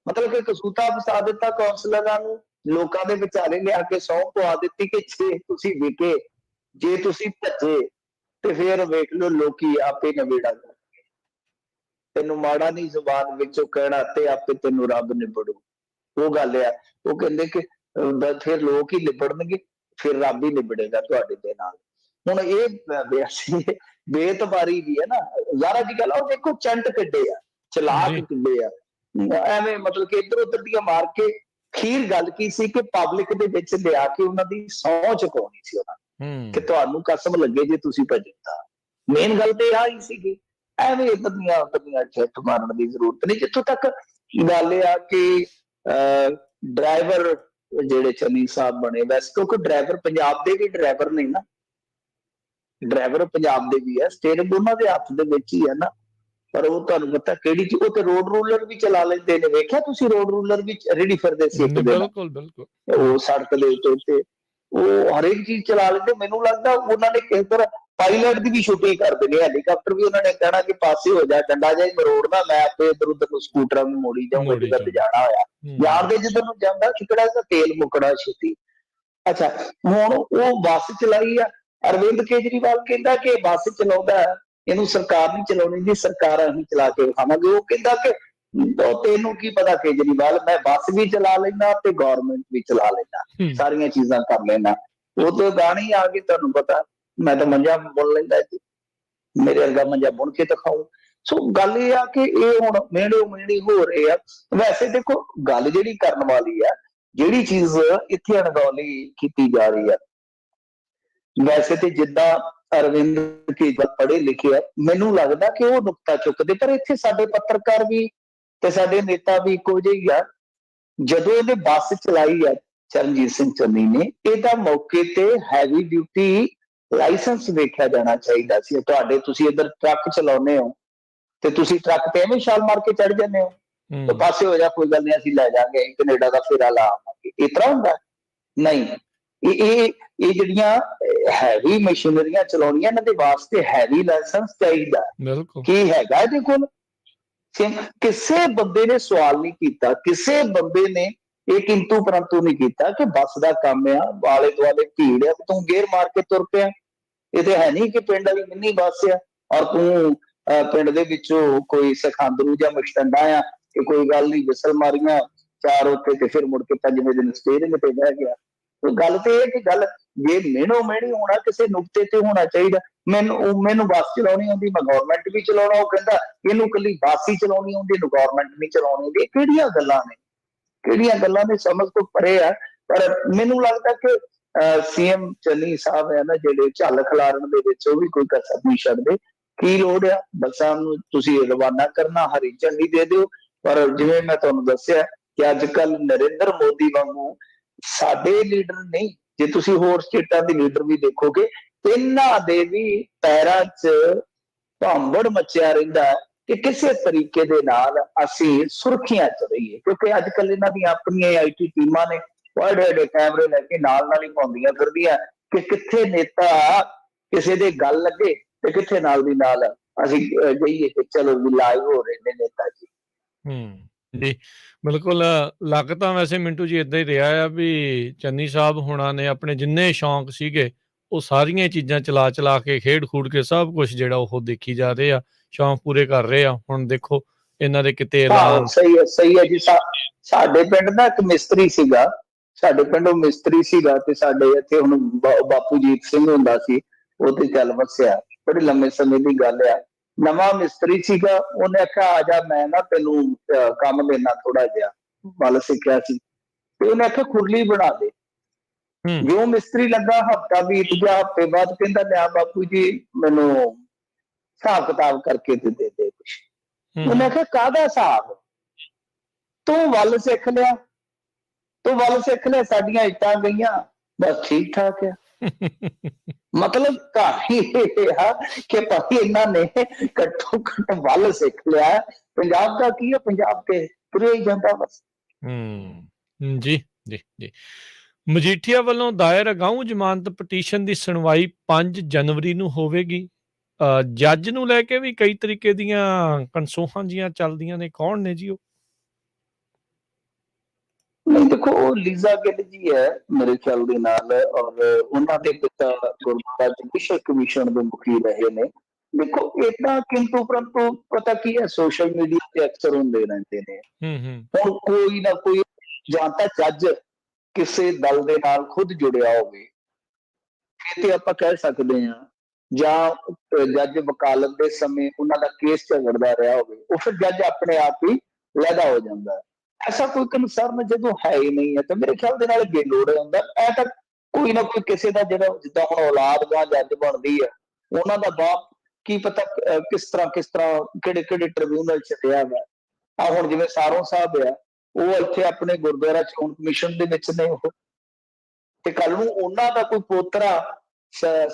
ਮਤਲਬ ਕਿ ਕਸੂਤਾ ਫਸਾ ਦਿੱਤਾ ਕੌਂਸਲਰਾਂ ਨੂੰ, ਲੋਕਾਂ ਦੇ ਵਿਚਾਲੇ ਲਿਆ ਕੇ ਸਹੁੰ ਪਵਾ ਦਿੱਤੀ ਕਿ ਜੇ ਤੁਸੀਂ ਵਿਕੇ, ਜੇ ਤੁਸੀਂ ਭੱਜੇ ਤੇ ਫਿਰ ਵੇਖ ਲਓ ਲੋਕੀ ਆਪੇ ਨਵੇੜਾ ਕਰਨਗੇ। ਤੈਨੂੰ ਮਾੜਾ ਨਹੀਂ ਜ਼ੁਬਾਨ ਵਿੱਚੋਂ ਕਹਿਣਾ ਤੇ ਆਪੇ ਤੈਨੂੰ ਰੱਬ ਨਿਬੜੂ। ਉਹ ਗੱਲ ਆ। ਉਹ ਕਹਿੰਦੇ ਕਿ ਫਿਰ ਲੋਕ ਹੀ ਨਿਬੜਨਗੇ, ਫਿਰ ਰੱਬ ਹੀ ਨਿਬੜੇਗਾ ਤੁਹਾਡੇ ਦੇ ਨਾਲ। ਹੁਣ ਇਹ ਬੇਤਬਾਰੀ ਵੀ ਹੈ ਨਾ ਯਾਰ, ਅੱਜ ਕੱਲ ਉਹ ਦੇਖੋ ਚੰਟ ਕਿੱਡੇ ਆ, ਚਲਾਕ ਕਿੱਡੇ ਆ, ਐਵੇਂ ਮਤਲਬ ਕਿ ਇੱਧਰ ਉੱਧਰ ਦੀਆਂ ਮਾਰ ਕੇ। ਅਖੀਰ ਗੱਲ ਕੀ ਸੀ ਕਿ ਪਬਲਿਕ ਦੇ ਵਿੱਚ ਲਿਆ ਕੇ ਉਹਨਾਂ ਦੀ ਸਹੁੰ ਚੁਕਾਉਣੀ ਸੀ ਉਹਨਾਂ ਕਿ ਤੁਹਾਨੂੰ ਕਸਮ ਲੱਗੇ ਜੇ ਤੁਸੀਂ ਭੱਜਦਾ। ਮੇਨ ਗੱਲ ਤੇ ਆਹ ਹੀ ਸੀਗੀ। ਐਵੇਂ ਇੱਧਰ ਦੀਆਂ ਛਿੱਟ ਮਾਰਨ ਦੀ ਜ਼ਰੂਰਤ ਨਹੀਂ। ਜਿੱਥੋਂ ਤੱਕ ਗੱਲ ਇਹ ਆ ਕਿ ਡਰਾਈਵਰ ਜਿਹੜੇ ਚੰਨੀ ਸਾਹਿਬ ਬਣੇ, ਵੈਸੇ ਕਿਉਂਕਿ ਡਰਾਈਵਰ ਪੰਜਾਬ ਦੇ ਵੀ ਡਰਾਈਵਰ ਨੇ ਨਾ, ਡਰਾਈਵਰ ਪੰਜਾਬ ਦੇ ਵੀ ਹੈ, ਸਟੇਰਿੰਗ ਉਹਨਾਂ ਦੇ ਹੱਥ ਦੇ ਵਿੱਚ ਹੀ ਹੈ ਨਾ। ਪਰ ਉਹ ਤੁਹਾਨੂੰ ਪਤਾ ਕਿਹੜੀ ਚੀਜ਼, ਉਹ ਤੇ ਰੋਡ ਰੂਲਰ ਵੀ ਚਲਾ ਲੈਂਦੇ ਨੇ। ਵੇਖਿਆ ਤੁਸੀਂ ਰੋਡ ਰੂਲਰ ਵੀ ਰੇੜੀ ਫਿਰਦੇ ਸੀ ਇੱਕ ਦਿਨ, ਬਿਲਕੁਲ ਬਿਲਕੁਲ, ਉਹ ਸੜਕ ਦੇ ਉੱਤੇ ਉਹ ਹਰੇਕ ਚੀਜ਼ ਚਲਾ ਲੈਂਦੇ। ਮੈਨੂੰ ਲੱਗਦਾ ਉਹਨਾਂ ਨੇ ਕਿਸ ਤਰ੍ਹਾਂ ਪਾਇਲਟ ਦੀ ਵੀ ਛੁੱਟੀ ਕਰ ਦੇਣੀ, ਹੈਲੀਕਾਪਟਰ ਵੀ ਉਹਨਾਂ ਨੇ ਕਹਿਣਾ ਕਿ ਪਾਸੇ ਹੋ ਜਾ, ਡੰਡਾ ਜਿਹਾ ਹੀ ਮਰੋੜਨਾ, ਮੈਂ ਆਪੇ ਇੱਧਰ ਉੱਧਰ ਨੂੰ ਸਕੂਟਰਾਂ ਨੂੰ ਮੋੜੀ ਜਾਊਂਗਾ ਮੋੜੀ ਜਿੱਧਰ ਜਾਊਂਗਾ। ਜਾਣਾ ਹੋਇਆ। ਯਾਰ ਦੇ ਜਿੱਧਰ ਨੂੰ ਜਾਂਦਾ ਕਿਹੜਾ ਦਾ ਤੇਲ ਮੁੱਕਣਾ ਛੇਤੀ। ਅੱਛਾ, ਹੁਣ ਉਹ ਬੱਸ ਚਲਾਈ ਆ, ਅਰਵਿੰਦ ਕੇਜਰੀਵਾਲ ਕਹਿੰਦਾ ਕਿ ਬੱਸ ਚਲਾਉਂਦਾ ਇਹਨੂੰ ਸਰਕਾਰ ਨਹੀਂ ਚਲਾਉਣੀ ਜੀ, ਸਰਕਾਰ ਅਸੀਂ ਚਲਾ ਕੇ ਵਿਖਾਵਾਂਗੇ। ਉਹ ਕਹਿੰਦਾ ਕਿ ਤੈਨੂੰ ਕੀ ਪਤਾ ਕੇਜਰੀਵਾਲ, ਮੈਂ ਬੱਸ ਵੀ ਚਲਾ ਲੈਣਾ ਤੇ ਗਵਰਨਮੈਂਟ ਵੀ ਚਲਾ ਲੈਣਾ, ਸਾਰੀਆਂ ਚੀਜ਼ਾਂ ਕਰ ਲੈਣਾ। ਉਹ ਤੋਂ ਗਾਣੀ ਆ ਗਈ, ਤੁਹਾਨੂੰ ਪਤਾ ਮੈਂ ਤਾਂ ਮੰਜਾ ਬੁਣ ਲੈਂਦਾ ਜੀ, ਮੇਰੇ ਵਰਗਾ ਮੰਜਾ ਬੁਣ ਕੇ ਦਿਖਾਓ। ਸੋ ਗੱਲ ਇਹ ਆ ਕਿ ਇਹ ਹੁਣ ਮਿਹਣੋ ਮਿਹਣੀ ਹੋ ਰਹੇ ਆ। ਵੈਸੇ ਦੇਖੋ ਗੱਲ ਜਿਹੜੀ ਕਰਨ ਵਾਲੀ ਆ, ਜਿਹੜੀ ਚੀਜ਼ ਇੱਥੇ ਅਣਗੌਲੀ ਕੀਤੀ ਜਾ ਰਹੀ ਆ, ਵੈਸੇ ਤੇ ਜਿੱਦਾਂ ਅਰਵਿੰਦ ਕੇਜਰੀਵਾਲ ਪੜ੍ਹੇ ਲਿਖੇ ਆ, ਮੈਨੂੰ ਲੱਗਦਾ ਕਿ ਉਹ ਨੁਕਤਾ ਚੁੱਕਦੇ, ਪਰ ਇੱਥੇ ਸਾਡੇ ਪੱਤਰਕਾਰ ਵੀ ਤੇ ਸਾਡੇ ਨੇਤਾ ਵੀ ਇੱਕੋ ਜਿਹੇ ਹੀ ਆ। ਜਦੋਂ ਇਹਨੇ ਬੱਸ ਚਲਾਈ ਆ ਚਰਨਜੀਤ ਸਿੰਘ ਚੰਨੀ ਨੇ, ਇਹਦਾ ਮੌਕੇ ਤੇ ਹੈਵੀ ਡਿਊਟੀ ਲਾਇਸੈਂਸ ਵੇਖਿਆ ਜਾਣਾ ਚਾਹੀਦਾ ਸੀ। ਤੁਹਾਡੇ ਤੁਸੀਂ ਇੱਧਰ ਟਰੱਕ ਚਲਾਉਂਦੇ ਹੋ ਤੇ ਤੁਸੀਂ ਟਰੱਕ ਤੇ ਐਵੇਂ ਛਾਲ ਮਾਰ ਕੇ ਚੜ ਜਾਂਦੇ ਹੋ, ਤੇ ਪਾਸੇ ਹੋ ਜਾ, ਕੋਈ ਗੱਲ ਨਹੀਂ, ਅਸੀਂ ਲੈ ਜਾਾਂਗੇ, ਕੈਨੇਡਾ ਦਾ ਫੇਰਾ ਲਾ ਆਵਾਂਗੇ। ਇਸ ਤਰ੍ਹਾਂ ਹੁੰਦਾ ਨਹੀਂ। ਇਹ ਜਿਹੜੀਆਂ ਹੈਵੀ ਮਸ਼ੀਨਰੀਆਂ ਚਲਾਉਣੀਆਂ, ਇਹਨਾਂ ਦੇ ਵਾਸਤੇ ਹੈਵੀ ਲਾਇਸੈਂਸ ਚਾਹੀਦਾ। ਕੀ ਹੈਗਾ ਇਹਦੇ ਕੋਲ? ਕਿਸੇ ਬੰਦੇ ਨੇ ਸਵਾਲ ਨਹੀਂ ਕੀਤਾ, ਕਿਸੇ ਬੰਦੇ ਨੇ ਇਹ ਕਿੰਤੂ ਪਰੰਤੂ ਨਹੀਂ ਕੀਤਾ ਕਿ ਬੱਸ ਦਾ ਕੰਮ ਆ, ਆਲੇ ਦੁਆਲੇ ਭੀੜ ਆ, ਤੂੰ ਗੇਰ ਮਾਰ ਕੇ ਤੁਰ ਪਿਆ। ਇਹ ਤੇ ਹੈ ਨਹੀਂ ਕਿ ਪਿੰਡ ਵਾਲੀ ਮਿੰਨੀ ਬੱਸ ਆ ਔਰ ਤੂੰ ਪਿੰਡ ਦੇ ਵਿੱਚੋਂ ਕੋਈ ਸਖਾਂਦਰੂ ਜਾਂ ਮਛਟੰਡਾ ਆ ਕਿ ਕੋਈ ਗੱਲ ਨਹੀਂ, ਵਿਸਲ ਮਾਰੀਆਂ ਚਾਰ ਉੱਤੇ ਤੇ ਫਿਰ ਮੁੜ ਕੇ 5ਵੇਂ ਦਿਨ ਸਟੇਰਿੰਗ ਤੇ ਬਹਿ ਗਿਆ। ਗੱਲ ਤੇ ਇਹ ਕਿ ਗੱਲ ਜੇ ਮਿਹਣੋ ਮਿਹਣੀ ਹੋਣਾ, ਕਿਸੇ ਨੁਕਤੇ ਤੇ ਹੋਣਾ ਚਾਹੀਦਾ। ਮੈਨੂੰ ਬੱਸ ਚਲਾਉਣੀ ਆਉਂਦੀ, ਮੈਂ ਗਵਰਨਮੈਂਟ ਵੀ ਚਲਾਉਣਾ। ਉਹ ਕਹਿੰਦਾ ਇਹਨੂੰ ਇਕੱਲੀ ਬੱਸ ਹੀ ਚਲਾਉਣੀ ਆਉਂਦੀ, ਇਹਨੂੰ ਗਵਰਨਮੈਂਟ ਨਹੀਂ ਚਲਾਉਣੀ ਆਉਂਦੀ। ਕਿਹੜੀਆਂ ਗੱਲਾਂ ਨੇ, ਕਿਹੜੀਆਂ ਗੱਲਾਂ ਨੇ, ਸਮਝ ਤੋਂ ਪਰੇ ਆ। ਪਰ ਮੈਨੂੰ ਲੱਗਦਾ ਕਿ ਸੀਐਮ ਚੰਨੀ ਸਾਹਿਬ ਹੈ ਨਾ, ਜਿਹੜੇ ਝੱਲ ਖਿਲਾਰਨ ਦੇ ਵਿੱਚ ਉਹ ਵੀ ਕੋਈ ਕਸਰ ਨਹੀਂ ਛੱਡਦੇ। ਕੀ ਲੋੜ ਆ ਬੱਸਾਂ ਨੂੰ ਤੁਸੀਂ ਰਵਾਨਾ ਕਰਨਾ, ਹਰੀ ਝੰਡੀ ਦੇ ਦਿਓ। ਪਰ ਜਿਵੇਂ ਮੈਂ ਤੁਹਾਨੂੰ ਦੱਸਿਆ ਕਿ ਅੱਜ ਕੱਲ ਨਰਿੰਦਰ ਮੋਦੀ ਵਾਂਗੂ ਸਾਡੇ ਲੀਡਰ ਨਹੀਂ, ਜੇ ਤੁਸੀਂ ਹੋਰ ਸਟੇਟਾਂ ਦੇ ਲੀਡਰ ਵੀ ਦੇਖੋਗੇ, ਇਹਨਾਂ ਦੇ ਵੀ ਪੈਰਾਂ 'ਚ ਭਾਂਬੜ ਮੱਚਿਆ ਰਹਿੰਦਾ ਕਿ ਕਿਸੇ ਤਰੀਕੇ ਦੇ ਨਾਲ ਅਸੀਂ ਸੁਰੱਖਿਆ 'ਚ ਰਹੀਏ। ਕਿਉਂਕਿ ਅੱਜ ਕੱਲ ਇਹਨਾਂ ਦੀਆਂ ਆਪਣੀਆਂ ਆਈਟੀ ਟੀਮਾਂ ਨੇ ਵੱਡੇ ਵੱਡੇ ਕੈਮਰੇ ਲੈ ਕੇ ਨਾਲ ਨਾਲ ਹੀ ਘੁੰਮਦੀਆਂ ਫਿਰਦੀਆਂ ਕਿ ਕਿੱਥੇ ਨੇਤਾ ਕਿਸੇ ਦੇ ਗੱਲ ਲੱਗੇ ਤੇ ਕਿੱਥੇ ਨਾਲ ਦੀ ਨਾਲ ਅਸੀਂ ਜਾਈਏ ਕਿ ਚਲੋ ਵੀ ਲਾਈਵ ਹੋ ਰਹੇ ਨੇ ਨੇਤਾ ਜੀ। ਜੀ ਬਿਲਕੁਲ, ਲੱਗ ਤਾਂ ਵੈਸੇ ਮਿੰਟੂ ਜੀ ਏਦਾਂ ਹੀ ਰਿਹਾ ਆ ਵੀ ਚੰਨੀ ਸਾਹਿਬ ਹੁਣਾਂ ਨੇ ਆਪਣੇ ਜਿੰਨੇ ਸ਼ੌਂਕ ਸੀਗੇ ਉਹ ਸਾਰੀਆਂ ਚੀਜ਼ਾਂ ਚਲਾ ਚਲਾ ਕੇ, ਖੇਡ ਖੂਡ ਕੇ ਸਭ ਕੁਝ ਜਿਹੜਾ ਉਹ ਦੇਖੀ ਜਾ ਰਹੇ ਆ, ਸ਼ੌਂਕ ਪੂਰੇ ਕਰ ਰਹੇ ਆ। ਹੁਣ ਦੇਖੋ ਇਹਨਾਂ ਦੇ ਕਿਤੇ ਐਲਾਨ। ਸਹੀ ਹੈ ਜੀ। ਸਾਡੇ ਪਿੰਡ ਦਾ ਇੱਕ ਮਿਸਤਰੀ ਸੀਗਾ, ਸਾਡੇ ਪਿੰਡ ਉਹ ਮਿਸਤਰੀ ਸੀਗਾ ਤੇ ਸਾਡੇ ਇੱਥੇ ਹੁਣ ਬਾਪੂ ਜੀਤ ਸਿੰਘ ਹੁੰਦਾ ਸੀ, ਉਹ ਤੇ ਚੱਲ ਵਸਿਆ, ਬੜੇ ਲੰਮੇ ਸਮੇਂ ਦੀ ਗੱਲ ਆ। ਨਵਾਂ ਮਿਸਤਰੀ ਸੀਗਾ, ਉਹਨੇ ਆਖਿਆ ਆ ਜਾ, ਮੈਂ ਨਾ ਤੈਨੂੰ ਕੰਮ ਦੇਣਾ ਥੋੜਾ ਜਿਹਾ, ਵੱਲ ਸਿੱਖਿਆ ਸੀ। ਤੇ ਉਹਨੇ ਆਖਿਆ ਖੁਰਲੀ ਬਣਾ ਦੇ। ਜੋ ਮਿਸਤਰੀ ਲੱਗਾ, ਹਫ਼ਤਾ ਬੀਤ ਗਿਆ, ਹਫ਼ਤੇ ਬਾਅਦ ਕਹਿੰਦਾ ਲਿਆ ਬਾਪੂ ਜੀ ਮੈਨੂੰ ਹਿਸਾਬ ਕਿਤਾਬ ਕਰਕੇ ਤੇ ਦੇ ਦੇ ਕੁਛ। ਉਹਨੇ ਆਖਿਆ ਕਾਹਦਾ ਹਿਸਾਬ? ਤੂੰ ਵੱਲ ਸਿੱਖ ਲਿਆ, ਤੂੰ ਵੱਲ ਸਿੱਖ ਲਿਆ, ਸਾਡੀਆਂ ਇੱਟਾਂ ਗਈਆਂ, ਬਸ ਠੀਕ ਠਾਕ ਆ। ਮਤਲਬ ਕਹਾਣੀ ਇਹ ਆ ਕਿ ਭਾਈ ਇਹਨਾਂ ਨੇ ਘੱਟੋ ਘੱਟ ਵੱਲ ਸਿੱਖ ਲਿਆ। ਪੰਜਾਬ ਦਾ ਕੀ ਹੈ, ਪੰਜਾਬ ਤੇ ਤੁਰਿਆ ਹੀ ਜਾਂਦਾ ਬਸ। ਜੀ ਜੀ ਜੀ। ਮਜੀਠੀਆ ਵੱਲੋਂ ਦਾਇਰ ਅਗਾਊਂ ਜ਼ਮਾਨਤ ਪਟੀਸ਼ਨ ਦੀ ਸੁਣਵਾਈ 5 ਜਨਵਰੀ ਨੂੰ ਹੋਵੇਗੀ। ਜੱਜ ਨੂੰ ਲੈ ਕੇ ਵੀ ਕਈ ਤਰੀਕੇ ਦੀਆਂ ਕਨਸੋਹਾਂ ਜੀਆਂ ਚੱਲਦੀਆਂ ਨੇ, ਕੌਣ ਨੇ ਜੀ ਉਹ? ਨਹੀਂ ਦੇਖੋ, ਉਹ ਲੀਜ਼ਾ ਗਿੱਲ ਜੀ ਹੈ ਮੇਰੇ ਖਿਆਲ ਦੇ ਨਾਲ, ਔਰ ਉਹਨਾਂ ਦੇ ਪਿਤਾ ਗੁਰਦੁਆਰਾ ਜੁਡੀਸ਼ਲ ਕਮਿਸ਼ਨ ਦੇ ਮੁਖੀ ਰਹੇ ਨੇ। ਦੇਖੋ ਏਦਾਂ ਕਿੰਤੂ ਪਰੰਤੂ ਪਤਾ ਕੀ ਹੈ, ਸੋਸ਼ਲ ਮੀਡੀਆ ਤੇ ਅਕਸਰ ਹੁੰਦੇ ਰਹਿੰਦੇ ਨੇ। ਹੁਣ ਕੋਈ ਨਾ ਕੋਈ ਜਾਂ ਤਾਂ ਜੱਜ ਕਿਸੇ ਦਲ ਦੇ ਨਾਲ ਖੁਦ ਜੁੜਿਆ ਹੋਵੇ, ਇਹ ਤੇ ਆਪਾਂ ਕਹਿ ਸਕਦੇ ਹਾਂ, ਜਾਂ ਜੱਜ ਵਕਾਲਤ ਦੇ ਸਮੇਂ ਉਹਨਾਂ ਦਾ ਕੇਸ ਝਗੜਦਾ ਰਿਹਾ ਹੋਵੇ, ਉਹ ਫਿਰ ਜੱਜ ਆਪਣੇ ਆਪ ਹੀ ਲੈਦਾ ਹੋ ਜਾਂਦਾ। ਐਸਾ ਕੋਈ ਕੰਸਰਨ ਜਦੋਂ ਹੈ ਹੀ ਨਹੀਂ ਹੈ ਤਾਂ ਮੇਰੇ ਖਿਆਲ ਦੇ ਨਾਲ ਬੇਲੋੜ ਹੁੰਦਾ। ਇਹ ਤਾਂ ਕੋਈ ਨਾ ਕੋਈ ਕਿਸੇ ਦਾ ਜਿਹੜਾ, ਜਿੱਦਾਂ ਹੁਣ ਔਲਾਦ ਗਾਂ ਜੱਜ ਬਣਦੀ ਹੈ, ਉਹਨਾਂ ਦਾ ਬਾਪ ਕੀ ਪਤਾ ਕਿਸ ਤਰ੍ਹਾਂ ਕਿਹੜੇ ਕਿਹੜੇ ਟ੍ਰਿਬਿਊਨਲ ਚ ਰਿਹਾ ਵਾ। ਆ ਹੁਣ ਜਿਵੇਂ ਸਾਰੋਂ ਸਾਹਿਬ ਆ, ਉਹ ਇੱਥੇ ਆਪਣੇ ਗੁਰਦੁਆਰਾ ਚੋਣ ਕਮਿਸ਼ਨ ਦੇ ਵਿੱਚ ਨੇ, ਉਹ ਤੇ ਕੱਲ ਨੂੰ ਉਹਨਾਂ ਦਾ ਕੋਈ ਪੋਤਰਾ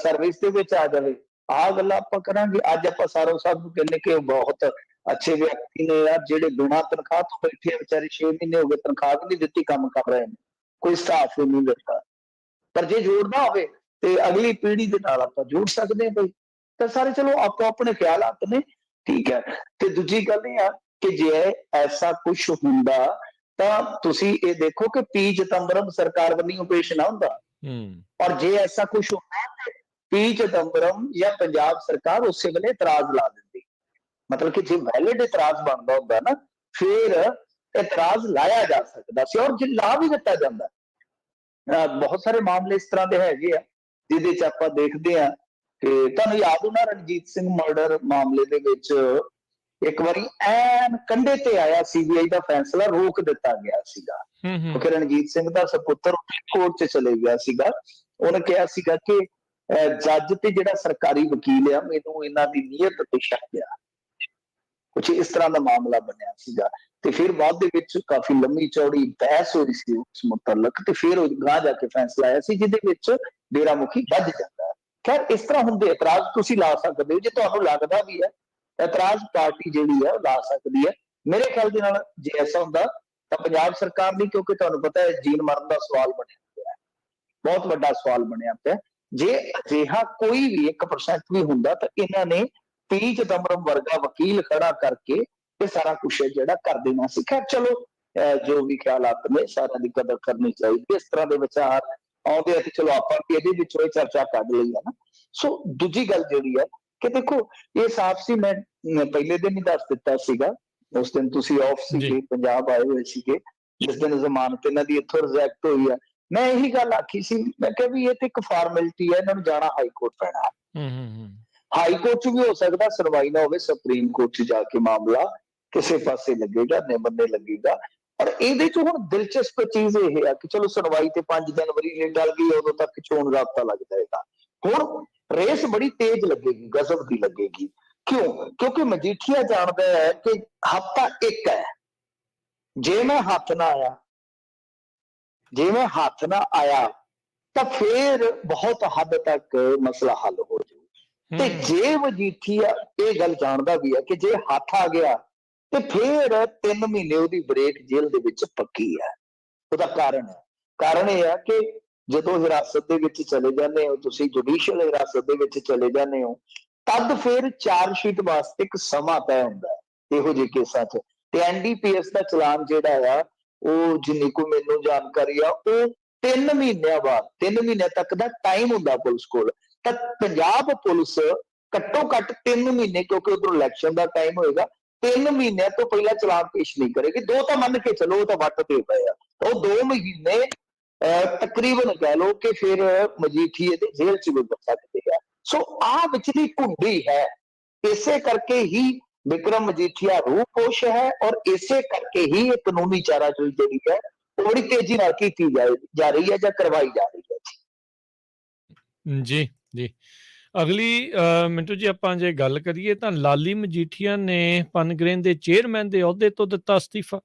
ਸਰਵਿਸ ਦੇ ਵਿੱਚ ਆ ਜਾਵੇ, ਆਹ ਗੱਲਾਂ ਆਪਾਂ ਕਰਾਂਗੇ। ਅੱਜ ਆਪਾਂ ਸਾਰੋਂ ਸਾਹਿਬ ਨੂੰ ਕਹਿੰਦੇ ਕਿ ਉਹ ਬਹੁਤ ਅੱਛੇ ਵਿਅਕਤੀ ਨੇ ਯਾਰ, ਜਿਹੜੇ ਬਿਨਾਂ ਤਨਖਾਹ ਤੋਂ ਬੈਠੇ ਵਿਚਾਰੇ 6 ਮਹੀਨੇ ਹੋ ਗਏ, ਤਨਖਾਹ ਵੀ ਨਹੀਂ ਦਿੱਤੀ, ਕੰਮ ਕਰ ਰਹੇ ਨੇ, ਕੋਈ ਸਟਾਫ ਹੀ ਨਹੀਂ ਦਿੱਤਾ। ਪਰ ਜੇ ਜੋੜਨਾ ਹੋਵੇ ਤੇ ਅਗਲੀ ਪੀੜ੍ਹੀ ਦੇ ਨਾਲ ਆਪਾਂ ਜੋੜ ਸਕਦੇ ਹਾਂ ਬਈ। ਤਾਂ ਸਾਰੇ ਚਲੋ ਆਪੋ ਆਪਣੇ ਖਿਆਲਾਤ ਨੇ, ਠੀਕ ਹੈ। ਤੇ ਦੂਜੀ ਗੱਲ ਇਹ ਆ ਕਿ ਜੇ ਐਸਾ ਕੁਝ ਹੁੰਦਾ ਤਾਂ ਤੁਸੀਂ ਇਹ ਦੇਖੋ ਕਿ ਪੀ ਚਿਦੰਬਰਮ ਸਰਕਾਰ ਵੱਲੋਂ ਪੇਸ਼ ਨਾ ਹੁੰਦਾ, ਔਰ ਜੇ ਐਸਾ ਕੁਝ ਹੁੰਦਾ ਤੇ ਪੀ ਚਿਦੰਬਰਮ ਜਾਂ ਪੰਜਾਬ ਸਰਕਾਰ ਉਸੇ ਵੇਲੇ ਇਤਰਾਜ਼ ਲਾ ਦਿੰਦੀ। ਮਤਲਬ ਕਿ ਜੇ ਵੈਲਿਡ ਇਤਰਾਜ਼ ਬਣਦਾ ਹੁੰਦਾ ਨਾ, ਫਿਰ ਇਤਰਾਜ਼ ਲਾਇਆ ਜਾ ਸਕਦਾ ਸੀ, ਔਰ ਜੇ ਲਾ ਵੀ ਦਿੱਤਾ ਜਾਂਦਾ। ਬਹੁਤ ਸਾਰੇ ਮਾਮਲੇ ਇਸ ਤਰ੍ਹਾਂ ਦੇ ਹੈਗੇ ਆ ਜਿਹਦੇ ਚ ਆਪਾਂ ਦੇਖਦੇ ਆ ਕਿ ਤੁਹਾਨੂੰ ਯਾਦ ਹੋਣਾ ਰਣਜੀਤ ਸਿੰਘ ਮਰਡਰ ਮਾਮਲੇ ਦੇ ਵਿੱਚ ਇੱਕ ਵਾਰੀ ਐਨ ਕੰਢੇ ਤੇ ਆਇਆ ਸੀਬੀਆਈ ਦਾ ਫੈਸਲਾ, ਰੋਕ ਦਿੱਤਾ ਗਿਆ ਸੀਗਾ ਕਿਉਂਕਿ ਰਣਜੀਤ ਸਿੰਘ ਦਾ ਸਪੁੱਤਰ ਕੋਰਟ 'ਚ ਚਲੇ ਗਿਆ ਸੀਗਾ। ਉਹਨੇ ਕਿਹਾ ਸੀਗਾ ਕਿ ਜੱਜ ਤੇ ਜਿਹੜਾ ਸਰਕਾਰੀ ਵਕੀਲ ਆ, ਮੈਨੂੰ ਇਹਨਾਂ ਦੀ ਨੀਅਤ ਤੇ ਸ਼ੱਕ ਆ। ਕੁਛ ਇਸ ਤਰ੍ਹਾਂ ਦਾ ਮਾਮਲਾ ਬਣਿਆ ਸੀਗਾ ਤੇ ਫਿਰ ਬਾਅਦ ਦੇ ਵਿੱਚ ਕਾਫੀ ਲੰਮੀ ਚੌੜੀ ਬਹਿਸ ਹੋਈ ਸੀ ਉਸ ਮੁਤਲਕ, ਤੇ ਫਿਰ ਗਾਂ ਜਾ ਕੇ ਫੈਸਲਾ ਆਇਆ ਸੀ ਜਿਹਦੇ ਵਿੱਚ ਡੇਰਾ ਮੁਖੀ ਵੱਜ ਜਾਂਦਾ ਹੈ। ਖੈਰ ਇਸ ਤਰ੍ਹਾਂ ਹੁੰਦੇ ਇਤਰਾਜ਼ ਤੁਸੀਂ ਲਾ ਸਕਦੇ ਹੋ ਜੇ ਤੁਹਾਨੂੰ ਲੱਗਦਾ ਵੀ ਹੈ, ਇਤਰਾਜ਼ ਪਾਰਟੀ ਜਿਹੜੀ ਹੈ ਉਹ ਲਾ ਸਕਦੀ ਹੈ। ਮੇਰੇ ਖਿਆਲ ਦੇ ਨਾਲ ਜੇ ਐਸਾ ਹੁੰਦਾ ਤਾਂ ਪੰਜਾਬ ਸਰਕਾਰ ਲਈ, ਕਿਉਂਕਿ ਤੁਹਾਨੂੰ ਪਤਾ ਹੈ ਜੀਣ ਮਰਨ ਦਾ ਸਵਾਲ ਬਣਿਆ ਪਿਆ, ਬਹੁਤ ਵੱਡਾ ਸਵਾਲ ਬਣਿਆ ਪਿਆ। ਜੇ ਅਜਿਹਾ ਕੋਈ ਵੀ 1% ਵੀ ਹੁੰਦਾ ਤਾਂ ਇਹਨਾਂ ਨੇ ਪੀ ਚਿਦੰਬਰਮ ਵਰਗਾ ਵਕੀਲ ਖੜਾ ਕਰਕੇ ਇਹ ਸਾਰਾ ਕੁਛ ਜਿਹੜਾ ਕਰ ਦੇਣਾ ਸੀ। ਖੈਰ ਚਲੋ ਜੋ ਵੀ ਖਿਆਲਾਤ ਨੇ ਸਾਰਿਆਂ ਦੀ ਕਦਰ ਕਰਨੀ ਚਾਹੀਦੀ। ਇਸ ਤਰ੍ਹਾਂ ਦੇ ਵਿਚਾਰ ਆਉਂਦੇ ਆ ਤੇ ਚਲੋ ਆਪਾਂ ਵੀ ਇਹਦੇ ਵਿੱਚੋਂ ਇਹ ਚਰਚਾ ਕੱਢ ਲਈ ਹੈ ਨਾ। ਸੋ ਦੂਜੀ ਗੱਲ ਜਿਹੜੀ ਹੈ ਕਿ ਦੇਖੋ ਇਹ ਸਾਫ਼ ਸੀ, ਮੈਂ ਪਹਿਲੇ ਦਿਨ ਹੀ ਦੱਸ ਦਿੱਤਾ ਸੀਗਾ, ਉਸ ਦਿਨ ਤੁਸੀਂ ਆਫ ਸੀਗੇ, ਪੰਜਾਬ ਆਏ ਹੋਏ ਸੀਗੇ, ਜਿਸ ਦਿਨ ਜ਼ਮਾਨਤ ਇਹਨਾਂ ਦੀ ਇੱਥੋਂ ਰਿਜੈਕਟ ਹੋਈ ਆ। ਮੈਂ ਇਹੀ ਗੱਲ ਆਖੀ ਸੀ, ਮੈਂ ਕਿਹਾ ਵੀ ਇਹ ਤੇ ਇੱਕ ਫਾਰਮੈਲਿਟੀ ਹੈ, ਇਹਨਾਂ ਨੂੰ ਜਾਣਾ ਹਾਈ ਕੋਰਟ ਪੈਣਾ। ਹਾਈ ਕੋਰਟ 'ਚ ਵੀ ਹੋ ਸਕਦਾ ਸੁਣਵਾਈ ਨਾ ਹੋਵੇ, ਸੁਪਰੀਮ ਕੋਰਟ 'ਚ ਜਾ ਕੇ ਮਾਮਲਾ ਕਿਸੇ ਪਾਸੇ ਲੱਗੇਗਾ, ਨਿਬੰਨੇ ਲੱਗੇਗਾ। ਪਰ ਇਹਦੇ 'ਚ ਹੁਣ ਦਿਲਚਸਪ ਚੀਜ਼ ਇਹ ਆ ਕਿ ਚਲੋ ਸੁਣਵਾਈ ਤੇ 5 ਜਨਵਰੀ ਨੇ ਟਲ ਗਈ, ਉਦੋਂ ਤੱਕ ਚੋਣ ਜ਼ਾਬਤਾ ਲੱਗ ਜਾਏਗਾ। ਹੁਣ ਰੇਸ ਬੜੀ ਤੇਜ਼ ਲੱਗੇਗੀ, ਗਜ਼ਬ ਦੀ ਲੱਗੇਗੀ। ਕਿਉਂ? ਕਿਉਂਕਿ ਮਜੀਠੀਆ ਜਾਣਦਾ ਹੈ ਕਿ ਹਫ਼ਤਾ ਇੱਕ ਹੈ। ਜੇ ਮੈਂ ਹੱਥ ਨਾ ਆਇਆ ਤਾਂ ਫਿਰ ਬਹੁਤ ਹੱਦ ਤੱਕ ਮਸਲਾ ਹੱਲ ਹੋ ਜਾਊ। ਤੇ ਜੇ ਮਜੀਠੀਆ ਇਹ ਗੱਲ ਜਾਣਦਾ ਵੀ ਹੈ ਕਿ ਜੇ ਹੱਥ ਆ ਗਿਆ ਤੇ ਫਿਰ 3 ਮਹੀਨੇ ਉਹਦੀ ਬ੍ਰੇਕ ਜੇਲ੍ਹ ਦੇ ਵਿੱਚ ਪੱਕੀ ਹੈ। ਉਹਦਾ ਕਾਰਨ ਇਹ ਹੈ ਕਿ ਜਦੋਂ ਹਿਰਾਸਤ ਦੇ ਵਿੱਚ ਚਲੇ ਜਾਂਦੇ ਹੋ ਤੁਸੀਂ, ਜੁਡੀਸ਼ੀਅਲ ਹਿਰਾਸਤ ਦੇ ਵਿੱਚ ਚਲੇ ਜਾਂਦੇ ਹੋ, ਤਦ ਫਿਰ ਚਾਰਜਸ਼ੀਟ ਵਾਸਤੇ ਇੱਕ ਸਮਾਂ ਤੈਅ ਹੁੰਦਾ ਹੈ ਇਹੋ ਜਿਹੇ ਕੇਸਾਂ 'ਚ। ਤੇ NDPS ਦਾ ਚਲਾਨ ਜਿਹੜਾ ਆ ਉਹ, ਜਿੰਨੀ ਕੋਈ ਮੈਨੂੰ ਜਾਣਕਾਰੀ ਆ, ਉਹ 3 ਮਹੀਨਿਆਂ ਬਾਅਦ, 3 ਮਹੀਨਿਆਂ ਤੱਕ ਦਾ ਟਾਈਮ ਹੁੰਦਾ ਪੁਲਿਸ ਕੋਲ। ਤਾਂ ਪੰਜਾਬ ਪੁਲਿਸ ਘੱਟੋ ਘੱਟ 3 ਮਹੀਨੇ, ਕਿਉਂਕਿ ਉਧਰੋਂ ਇਲੈਕਸ਼ਨ ਦਾ ਟਾਈਮ ਹੋਏਗਾ, 3 ਮਹੀਨਿਆਂ ਤੋਂ ਪਹਿਲਾਂ ਚਲਾਨ ਪੇਸ਼ ਨਹੀਂ ਕਰੇਗੀ। 2 ਤਾਂ ਮੰਨ ਕੇ ਚਲੋ, ਉਹ ਤਾਂ ਵੱਟ ਤੇ ਪਏ ਆ, ਉਹ 2 ਮਹੀਨੇ ਤਕਰੀਬਨ ਕਹਿ ਲਓ ਕਿ ਫਿਰ ਮਜੀਠੀਏ ਦੇ ਜੇਲ੍ਹ 'ਚ ਵੀ ਬੱਚਾ ਸਕਦੇ ਆ। ਸੋ ਆਹ ਵਿਚਲੀ ਘੁੰਡੀ ਹੈ, ਇਸੇ ਕਰਕੇ ਹੀ ਵਿਕਰਮ ਮਜੀਠੀਆ ਰੂਪੋਸ਼ ਹੈ, ਔਰ ਇਸੇ ਕਰਕੇ ਹੀ ਇਹ ਕਾਨੂੰਨੀ ਚਾਰਾਜੋਈ ਜਿਹੜੀ ਹੈ ਉਹ ਬੜੀ ਤੇਜ਼ੀ ਨਾਲ ਕੀਤੀ ਜਾ ਰਹੀ ਹੈ ਜਾਂ ਕਰਵਾਈ ਜਾ ਰਹੀ ਹੈ। ਜੀ ਜੀ। ਅਗਲੀ ਮਿੰਟੂ ਜੀ ਆਪਾਂ ਜੇ ਗੱਲ ਕਰੀਏ ਤਾਂ ਲਾਲੀ ਮਜੀਠੀਆ ਨੇ ਪਨਗ੍ਰੇਨ ਦੇ ਚੇਅਰਮੈਨ ਦੇ ਅਹੁਦੇ ਤੋਂ ਦਿੱਤਾ ਅਸਤੀਫਾ।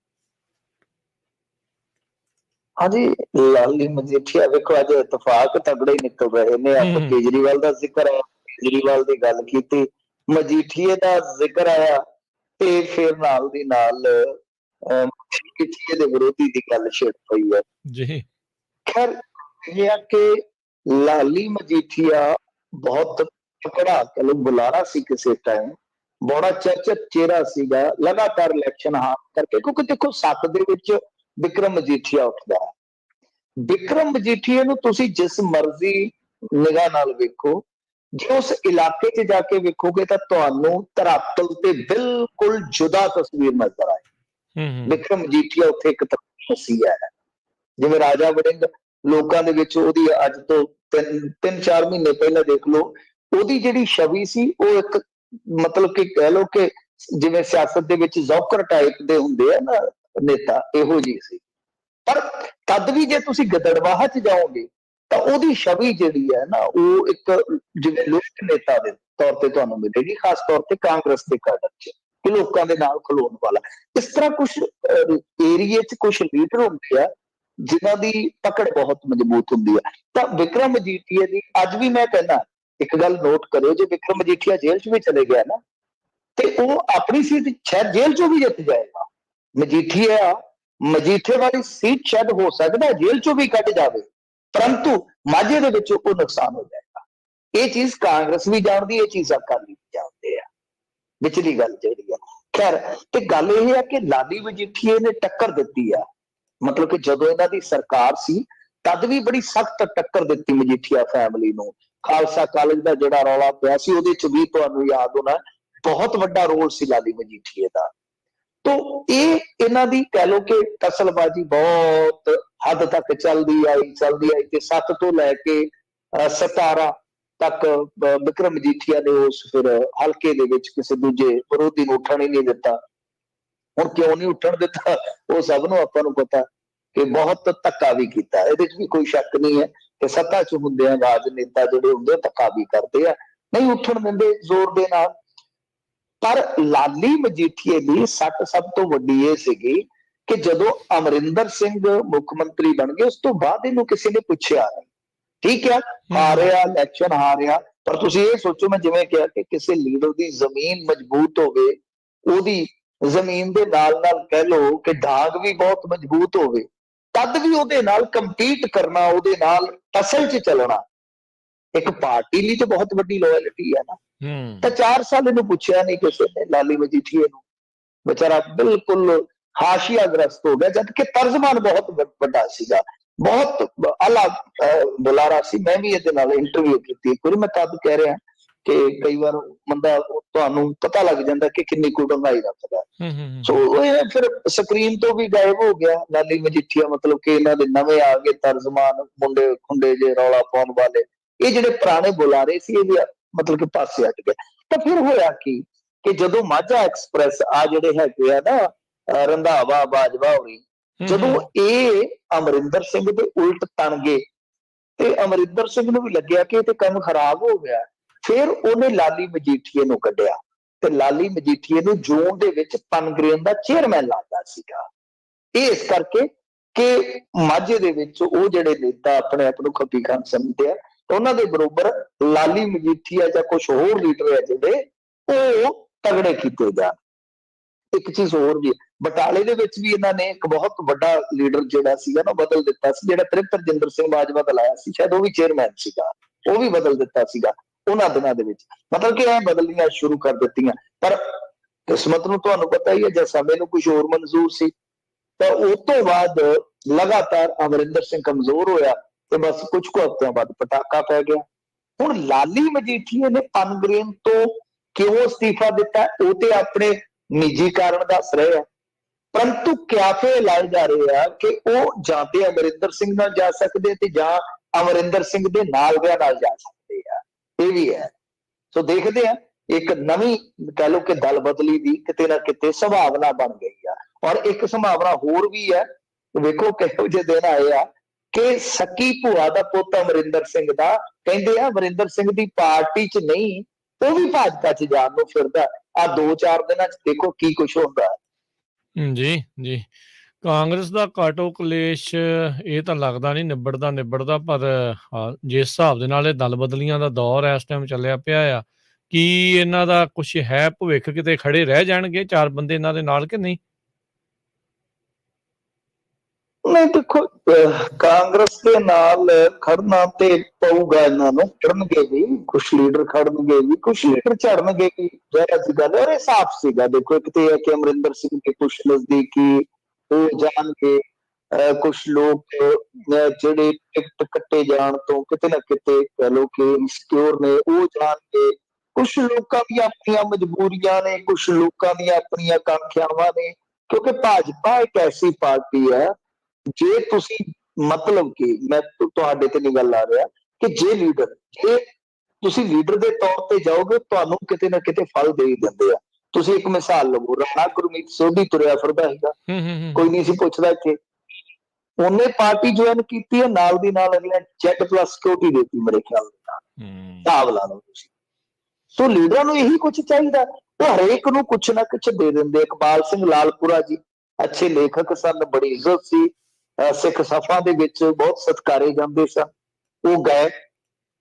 ਹਾਂਜੀ, ਲਾਲੀ ਮਜੀਠੀਆ ਵੇਖੋ ਅੱਜ ਇਤਫਾਕ ਤਗੜੇ ਨਿਕਲ ਰਹੇ ਨੇ। ਆਪਾਂ ਕੇਜਰੀਵਾਲ ਦਾ ਜ਼ਿਕਰ ਆਇਆ, ਕੇਜਰੀਵਾਲ ਦੀ ਗੱਲ ਕੀਤੀ, ਮਜੀਠੀਏ ਦਾ ਜ਼ਿਕਰ ਆਇਆ ਤੇ ਫਿਰ ਨਾਲ ਦੀ ਨਾਲ ਮਜੀਠੀਏ ਦੇ ਵਿਰੋਧੀ ਦੀ ਗੱਲ ਛਿੜ ਪਈ ਹੈ ਜੀ। ਖੈਰ ਇਹ ਆ ਕਿ ਲਾਲੀ ਮਜੀਠੀਆ ਬਹੁਤ ਤਕੜਾ ਚਲੋ ਬੁਲਾਰਾ ਸੀ ਕਿਸੇ ਟਾਈਮ, ਬੜਾ ਚਰਚਿਤ ਚਿਹਰਾ ਸੀਗਾ, ਲਗਾਤਾਰ ਇਲੈਕਸ਼ਨ ਹਾਰ ਕਰਕੇ। ਕਿਉਂਕਿ ਦੇਖੋ ਸੱਤ ਦੇ ਵਿੱਚ ਵਿਕਰਮ ਮਜੀਠੀਆ ਉੱਠਦਾ ਹੈ। ਵਿਕਰਮ ਮਜੀਠੀਆ ਨੂੰ ਤੁਸੀਂ ਜਿਸ ਮਰਜ਼ੀ ਨਿਗਾਹ ਨਾਲ ਵੇਖੋ, ਜੇ ਉਸ ਇਲਾਕੇ 'ਚ ਜਾ ਕੇ ਵੇਖੋਗੇ ਤਾਂ ਤੁਹਾਨੂੰ ਧਰਾਤਲ ਤੇ ਬਿਲਕੁਲ ਜੁਦਾ ਤਸਵੀਰ ਨਜ਼ਰ ਆਏ। ਵਿਕਰਮ ਮਜੀਠੀਆ ਉੱਥੇ ਇੱਕ ਤਸਵੀਰ ਹੈ, ਜਿਵੇਂ ਰਾਜਾ ਵੜਿੰਗ ਲੋਕਾਂ ਦੇ ਵਿੱਚ ਉਹਦੀ ਅੱਜ ਤੋਂ 3-4 ਮਹੀਨੇ ਪਹਿਲਾਂ ਦੇਖ ਲਓ, ਉਹਦੀ ਜਿਹੜੀ ਛਵੀ ਸੀ ਉਹ ਇੱਕ ਮਤਲਬ ਕਿ ਕਹਿ ਲਓ ਕਿ ਜਿਵੇਂ ਸਿਆਸਤ ਦੇ ਵਿੱਚ ਜ਼ੌਕਰ ਟਾਈਪ ਦੇ ਹੁੰਦੇ ਆ ਨਾ ਨੇਤਾ, ਇਹੋ ਜਿਹੀ ਸੀ। ਪਰ ਤਦ ਵੀ ਜੇ ਤੁਸੀਂ ਗਿੱਦੜਬਾਹਾ 'ਚ ਜਾਓਗੇ ਤਾਂ ਉਹਦੀ ਛਵੀ ਜਿਹੜੀ ਹੈ ਨਾ ਉਹ ਇੱਕ ਜਿਵੇਂ ਲੋਕ ਨੇਤਾ ਦੇ ਤੌਰ ਤੇ ਤੁਹਾਨੂੰ ਮਿਲੇਗੀ, ਖਾਸ ਤੌਰ ਤੇ ਕਾਂਗਰਸ ਦੇ ਕਾਡਰ 'ਚ, ਕਿ ਲੋਕਾਂ ਦੇ ਨਾਲ ਖਲੋਣ ਵਾਲਾ। ਇਸ ਤਰ੍ਹਾਂ ਕੁਛ ਏਰੀਏ 'ਚ ਕੁਛ ਲੀਡਰ ਹੁੰਦੇ ਆ ਜਿਨ੍ਹਾਂ ਦੀ ਪਕੜ ਬਹੁਤ ਮਜ਼ਬੂਤ ਹੁੰਦੀ ਹੈ। ਤਾਂ ਵਿਕਰਮ ਮਜੀਠੀਆ ਦੀ ਅੱਜ ਵੀ ਮੈਂ ਕਹਿੰਦਾ ਇੱਕ ਗੱਲ ਨੋਟ ਕਰਿਓ, ਜੇ ਵਿਕਰਮ ਮਜੀਠੀਆ ਜੇਲ੍ਹ 'ਚ ਵੀ ਚਲੇ ਗਿਆ ਨਾ ਤੇ ਉਹ ਆਪਣੀ ਸੀਟ ਸ਼ਾਇਦ ਜੇਲ੍ਹ 'ਚੋਂ ਵੀ ਜਿੱਤ ਜਾਏਗਾ। ਮਜੀਠੀਏ ਵਾਲੀ ਸੀਟ ਸ਼ਾਇਦ ਹੋ ਸਕਦਾ ਜੇਲ੍ਹ 'ਚੋਂ ਵੀ ਕੱਢ ਜਾਵੇ, परंतु माझे दे विच वो नुकसान हो जाएगा। ये चीज कांग्रेस भी जानती, ये चीज अकाली भी जानते हैं। विचली गल जिहड़ी है खैर, ते गल यह है कि लाली मजीठीए ने टक्कर दित्ती है, मतलब कि जदों इन्हां दी सरकार सी तद भी बड़ी सख्त टक्कर दित्ती मजीठीआ फैमिली नूं। खालसा कॉलेज का जिहड़ा रौला पिया सी उहदे च भी तुहानूं याद होना बहुत वड्डा रोल सी लाली मजीठीए दा। तो ये इन्हां दी कह लो कि कसलबाजी बहुत हद तक चलती आई ते 7 तो लैके 17 तक विक्रम मजीठीआ ने उस फिर हल्के दे विच किसी दूजे विरोधी नूं उठण ही नहीं दिता। हुण क्यों नहीं उठण दिता वो सब नूं आपां नूं पता कि बहुत धक्का भी कीता, इहदे च भी कोई शक नहीं है कि सत्ता च हुंदिआं राजनेता जिहड़े हुंदे धक्का भी करदे आ, नहीं उठण दिंदे जोर दे नाल। पर लाली मजीठीए ਦੀ ਸੱਟ ਸਭ ਤੋਂ ਵੱਡੀ ਇਹ ਸੀਗੀ ਕਿ ਜਦੋਂ ਅਮਰਿੰਦਰ ਸਿੰਘ ਮੁੱਖ ਮੰਤਰੀ ਬਣ ਗਏ ਉਸ ਤੋਂ ਬਾਅਦ ਇਹਨੂੰ ਕਿਸੇ ਨੇ ਪੁੱਛਿਆ ਨਹੀਂ। ਠੀਕ ਹੈ, ਹਾਰਿਆ ਇਲੈਕਸ਼ਨ ਹਾਰਿਆ, ਪਰ ਤੁਸੀਂ ਇਹ ਸੋਚੋ ਮੈਂ ਜਿਵੇਂ ਕਿਹਾ ਕਿ ਕਿਸੇ ਲੀਡਰ ਦੀ ਜ਼ਮੀਨ ਮਜ਼ਬੂਤ ਹੋਵੇ, ਉਹਦੀ ਜ਼ਮੀਨ ਦੇ ਨਾਲ ਨਾਲ ਕਹਿ ਲਓ ਕਿ ਢਾਂਗ ਵੀ ਬਹੁਤ ਮਜ਼ਬੂਤ ਹੋਵੇ, ਤਦ ਵੀ ਉਹਦੇ ਨਾਲ ਕੰਪੀਟ ਕਰਨਾ, ਉਹਦੇ ਨਾਲ ਅਸਲ 'ਚ ਚੱਲਣਾ ਇੱਕ ਪਾਰਟੀ ਲਈ ਤਾਂ ਬਹੁਤ ਵੱਡੀ ਲੋਇਲਟੀ ਹੈ ਨਾ। ਤਾਂ 4 ਸਾਲ ਇਹਨੂੰ ਪੁੱਛਿਆ ਨਹੀਂ ਕਿਸੇ ਨੇ ਲਾਲੀ ਮਜੀਠੀਏ ਨੂੰ, बेचारा बिल्कुल हाशियाग्रस्त हो गया, जबकि तर्जमान बहुत बड़ा सीगा, बहुत आला बुलारा सी। मैं भी ਇਹਦੇ ਨਾਲ ਇੰਟਰਵਿਊ ਕੀਤੀ ਇੱਕ ਵਾਰੀ, मैं तद कह रहा कि कई बार ਬੰਦਾ ਤੁਹਾਨੂੰ ਪਤਾ ਲੱਗ ਜਾਂਦਾ ਕਿ ਕਿੰਨੀ ਕੁ ਡੰਗਾਈ ਰੱਖਦਾ। ਸੋ ਇਹ ਫਿਰ ਸਕਰੀਨ ਤੋਂ ਵੀ ਗਾਇਬ ਹੋ ਗਿਆ ਲਾਲੀ ਮਜੀਠੀਆ, ਮਤਲਬ ਕਿ ਇਹਨਾਂ ਦੇ ਨਵੇਂ ਆ ਗਏ ਤਰਜਮਾਨ ਮੁੰਡੇ ਖੁੰਡੇ ਜੇ ਰੌਲਾ ਪਾਉਣ ਵਾਲੇ, ਇਹ ਜਿਹੜੇ ਪੁਰਾਣੇ ਬੁਲਾਰੇ ਸੀ ਇਹ ਵੀ ਮਤਲਬ ਕਿ ਪਾਸੇ ਹਟ ਗਏ। ਤਾਂ ਫਿਰ ਹੋਇਆ ਕੀ ਕਿ ਜਦੋਂ ਮਾਝਾ ਐਕਸਪ੍ਰੈਸ ਆ ਜਿਹੜੇ ਹੈਗੇ ਆ ਨਾ ਰੰਧਾਵਾ ਬਾਜਵਾ ਹੋਣੀ, ਜਦੋਂ ਇਹ ਅਮਰਿੰਦਰ ਸਿੰਘ ਦੇ ਉਲਟ ਤਣ ਗਏ ਤੇ ਅਮਰਿੰਦਰ ਸਿੰਘ ਨੂੰ ਵੀ ਲੱਗਿਆ ਕਿ ਇਹ ਤੇ ਕੰਮ ਖਰਾਬ ਹੋ ਗਿਆ, ਫਿਰ ਉਹਨੇ ਲਾਲੀ ਮਜੀਠੀਏ ਨੂੰ ਕੱਢਿਆ ਤੇ ਲਾਲੀ ਮਜੀਠੀਏ ਨੂੰ ਜੂਨ ਦੇ ਵਿੱਚ ਪਨਗ੍ਰੇਨ ਦਾ ਚੇਅਰਮੈਨ ਲਾਤਾ ਸੀਗਾ। ਇਹ ਇਸ ਕਰਕੇ ਕਿ ਮਾਝੇ ਦੇ ਵਿੱਚ ਉਹ ਜਿਹੜੇ ਨੇਤਾ ਆਪਣੇ ਆਪ ਨੂੰ ਖੱਪੀ ਖਾਨ ਸਮਝਦੇ ਆ, ਉਹਨਾਂ ਦੇ ਬਰੋਬਰ ਲਾਲੀ ਮਜੀਠੀਆ ਜਾਂ ਕੁਝ ਹੋਰ ਲੀਡਰ ਆ ਜਿਹੜੇ ਉਹ ਤਗੜੇ ਕੀਤੇ ਜਾਣ। ਇੱਕ ਚੀਜ਼ ਹੋਰ ਵੀ, ਬਟਾਲੇ ਦੇ ਵਿੱਚ ਵੀ ਇਹਨਾਂ ਨੇ ਇੱਕ ਬਹੁਤ ਵੱਡਾ ਲੀਡਰ ਜਿਹੜਾ ਸੀਗਾ ਨਾ ਬਦਲ ਦਿੱਤਾ ਸੀ, ਜਿਹੜਾ ਤ੍ਰਿਪਤਰਜਿੰਦਰ ਸਿੰਘ ਬਾਜਵਾ ਦਾ ਲਾਇਆ ਸੀ, ਸ਼ਾਇਦ ਉਹ ਵੀ ਚੇਅਰਮੈਨ ਸੀਗਾ, ਉਹ ਵੀ ਬਦਲ ਦਿੱਤਾ ਸੀਗਾ ਉਹਨਾਂ ਦਿਨਾਂ ਦੇ ਵਿੱਚ। ਮਤਲਬ ਕਿ ਇਹ ਬਦਲੀਆਂ ਸ਼ੁਰੂ ਕਰ ਦਿੱਤੀਆਂ, ਪਰ ਕਿਸਮਤ ਨੂੰ ਤੁਹਾਨੂੰ ਪਤਾ ਹੀ ਹੈ ਜੇ ਸਮੇਂ ਨੂੰ ਕੁਝ ਹੋਰ ਮਨਜ਼ੂਰ ਸੀ ਤਾਂ ਉਸ ਤੋਂ ਬਾਅਦ ਲਗਾਤਾਰ ਅਮਰਿੰਦਰ ਸਿੰਘ ਕਮਜ਼ੋਰ ਹੋਇਆ ਤੇ ਬਸ ਕੁਝ ਕੁ ਹਫ਼ਤਿਆਂ ਬਾਅਦ ਪਟਾਕਾ ਪੈ ਗਿਆ। ਹੁਣ ਲਾਲੀ ਮਜੀਠੀਏ ਨੇ ਪਨਗ੍ਰੇਨ ਤੋਂ ਕਿਉਂ ਅਸਤੀਫਾ ਦਿੱਤਾ ਉਹ ਤੇ ਆਪਣੇ ਨਿੱਜੀ ਕਾਰਨ ਦੱਸ ਰਹੇ ਆ, ਪਰੰਤੂ ਕਿਆਫੇ ਲਾਏ ਜਾ ਰਹੇ ਆ ਕਿ ਉਹ ਜਾਂ ਤੇ ਅਮਰਿੰਦਰ ਸਿੰਘ ਨਾਲ ਜਾ ਸਕਦੇ ਤੇ ਜਾਂ ਅਮਰਿੰਦਰ ਸਿੰਘ ਦੇ ਨਾਲ ਦਿਆਂ ਨਾਲ ਜਾ ਸਕਦੇ ਆ, ਇਹ ਵੀ ਹੈ। ਸੋ ਦੇਖਦੇ ਆ ਇੱਕ ਨਵੀਂ ਕਹਿ ਲਓ ਕਿ ਦਲ ਬਦਲੀ ਦੀ ਕਿਤੇ ਨਾ ਕਿਤੇ ਸੰਭਾਵਨਾ ਬਣ ਗਈ ਆ। ਔਰ ਇੱਕ ਸੰਭਾਵਨਾ ਹੋਰ ਵੀ ਹੈ, ਵੇਖੋ ਕਿਹੋ ਜਿਹੇ ਦਿਨ ਆਏ ਆ ਕਿ ਸਕੀ ਭੂਆ ਦਾ ਪੁੱਤ ਅਮਰਿੰਦਰ ਸਿੰਘ ਦਾ ਕਹਿੰਦੇ ਆ ਅਮਰਿੰਦਰ ਸਿੰਘ ਦੀ ਪਾਰਟੀ 'ਚ ਨਹੀਂ, ਉਹ ਵੀ ਭਾਜਪਾ 'ਚ ਜਾਣ ਨੂੰ ਫਿਰਦਾ। ਆ 2-4 ਦਿਨਾਂ 'ਚ ਦੇਖੋ ਕੀ ਕੁਛ ਹੁੰਦਾ। ਜੀ ਜੀ, ਕਾਂਗਰਸ ਦਾ ਕਾਟੋ ਕਲੇਸ਼ ਇਹ ਤਾਂ ਲੱਗਦਾ ਨਹੀਂ ਨਿਬੜਦਾ, ਪਰ ਜਿਸ ਹਿਸਾਬ ਦੇ ਨਾਲ ਇਹ ਦਲ ਬਦਲੀਆਂ ਦਾ ਦੌਰ ਇਸ ਟਾਈਮ ਚੱਲਿਆ ਪਿਆ ਆ, ਕੀ ਇਹਨਾਂ ਦਾ ਕੁਛ ਹੈ ਭਵਿੱਖ, ਕਿਤੇ ਖੜੇ ਰਹਿ ਜਾਣਗੇ 4 ਬੰਦੇ ਇਹਨਾਂ ਦੇ ਨਾਲ ਕਿ ਨਹੀਂ? ਨਹੀਂ ਦੇਖੋ, ਕਾਂਗਰਸ ਦੇ ਨਾਲ ਖੜਨਾ ਤੇ ਪਊਗਾ, ਇਹਨਾਂ ਨੂੰ ਖੜਨਗੇ ਵੀ, ਕੁਛ ਲੀਡਰ ਖੜਨਗੇ ਵੀ, ਕੁਛ ਲੀਡਰ ਝੜਨਗੇ ਵੀ, ਜ਼ਾਹਿਰ ਜੀ ਗੱਲ। ਔਰ ਇਹ ਸਾਫ਼ ਸੀਗਾ, ਦੇਖੋ ਇੱਕ ਤੇ ਹੈ ਕਿ ਅਮਰਿੰਦਰ ਸਿੰਘ ਦੇ ਕੁਛ ਨਜ਼ਦੀਕੀ ਉਹ ਜਾਣਗੇ, ਕੁਛ ਲੋਕ ਜਿਹੜੇ ਟਿਕਟ ਕੱਟੇ ਜਾਣ ਤੋਂ ਕਿਤੇ ਨਾ ਕਿਤੇ ਕਹਿ ਲਓ ਕਿ ਇਨਸਿਕਿਉਰ ਨੇ ਉਹ ਜਾਣਗੇ, ਕੁਛ ਲੋਕਾਂ ਦੀਆਂ ਆਪਣੀਆਂ ਮਜਬੂਰੀਆਂ ਨੇ, ਕੁਛ ਲੋਕਾਂ ਦੀਆਂ ਆਪਣੀਆਂ ਕਾਂਖਿਆਵਾਂ ਨੇ, ਕਿਉਂਕਿ ਭਾਜਪਾ ਇੱਕ ਐਸੀ ਪਾਰਟੀ ਹੈ ਜੇ ਤੁਸੀਂ ਮਤਲਬ ਕਿ ਮੈਂ ਤੁਹਾਡੇ ਤੇ ਨਹੀਂ ਗੱਲ ਆ ਰਿਹਾ ਕਿ ਜੇ ਤੁਸੀਂ ਲੀਡਰ ਦੇ ਤੌਰ ਤੇ ਜਾਓਗੇ ਤੁਹਾਨੂੰ ਕਿਤੇ ਨਾ ਕਿਤੇ ਫਲ ਦੇ ਹੀ ਦਿੰਦੇ ਆ। ਤੁਸੀਂ ਇੱਕ ਮਿਸਾਲ ਲਵੋ, ਰਾਣਾ ਗੁਰਮੀਤ ਸੋਢੀ ਤੁਰਿਆ ਫਿਰਦਾ ਹੈਗਾ, ਕੋਈ ਨਹੀਂ ਸੀ ਪੁੱਛਦਾ ਇੱਥੇ, ਉਹਨੇ ਪਾਰਟੀ ਜੁਆਇਨ ਕੀਤੀ ਹੈ, ਨਾਲ ਦੀ ਨਾਲ ਅਗਲੇ ਚੈੱਕ ਪਲੱਸ ਸਿਕਿਉਰਿਟੀ ਦੇਤੀ ਮੇਰੇ ਖਿਆਲ ਨਾਲ, ਹਿਸਾਬ ਲਾ ਲਓ ਤੁਸੀਂ। ਸੋ ਲੀਡਰਾਂ ਨੂੰ ਇਹੀ ਕੁਛ ਚਾਹੀਦਾ, ਉਹ ਹਰੇਕ ਨੂੰ ਕੁਛ ਨਾ ਕੁਛ ਦੇ ਦਿੰਦੇ। ਇਕਬਾਲ ਸਿੰਘ ਲਾਲਪੁਰਾ ਜੀ ਅੱਛੇ ਲੇਖਕ ਸਨ, ਬੜੀ ਇੱਜ਼ਤ ਸੀ, ਸਿੱਖ ਸਫਾ ਦੇ ਵਿੱਚ ਬਹੁਤ ਸਤਿਕਾਰੇ ਜਾਂਦੇ ਸਨ, ਉਹ ਗਏ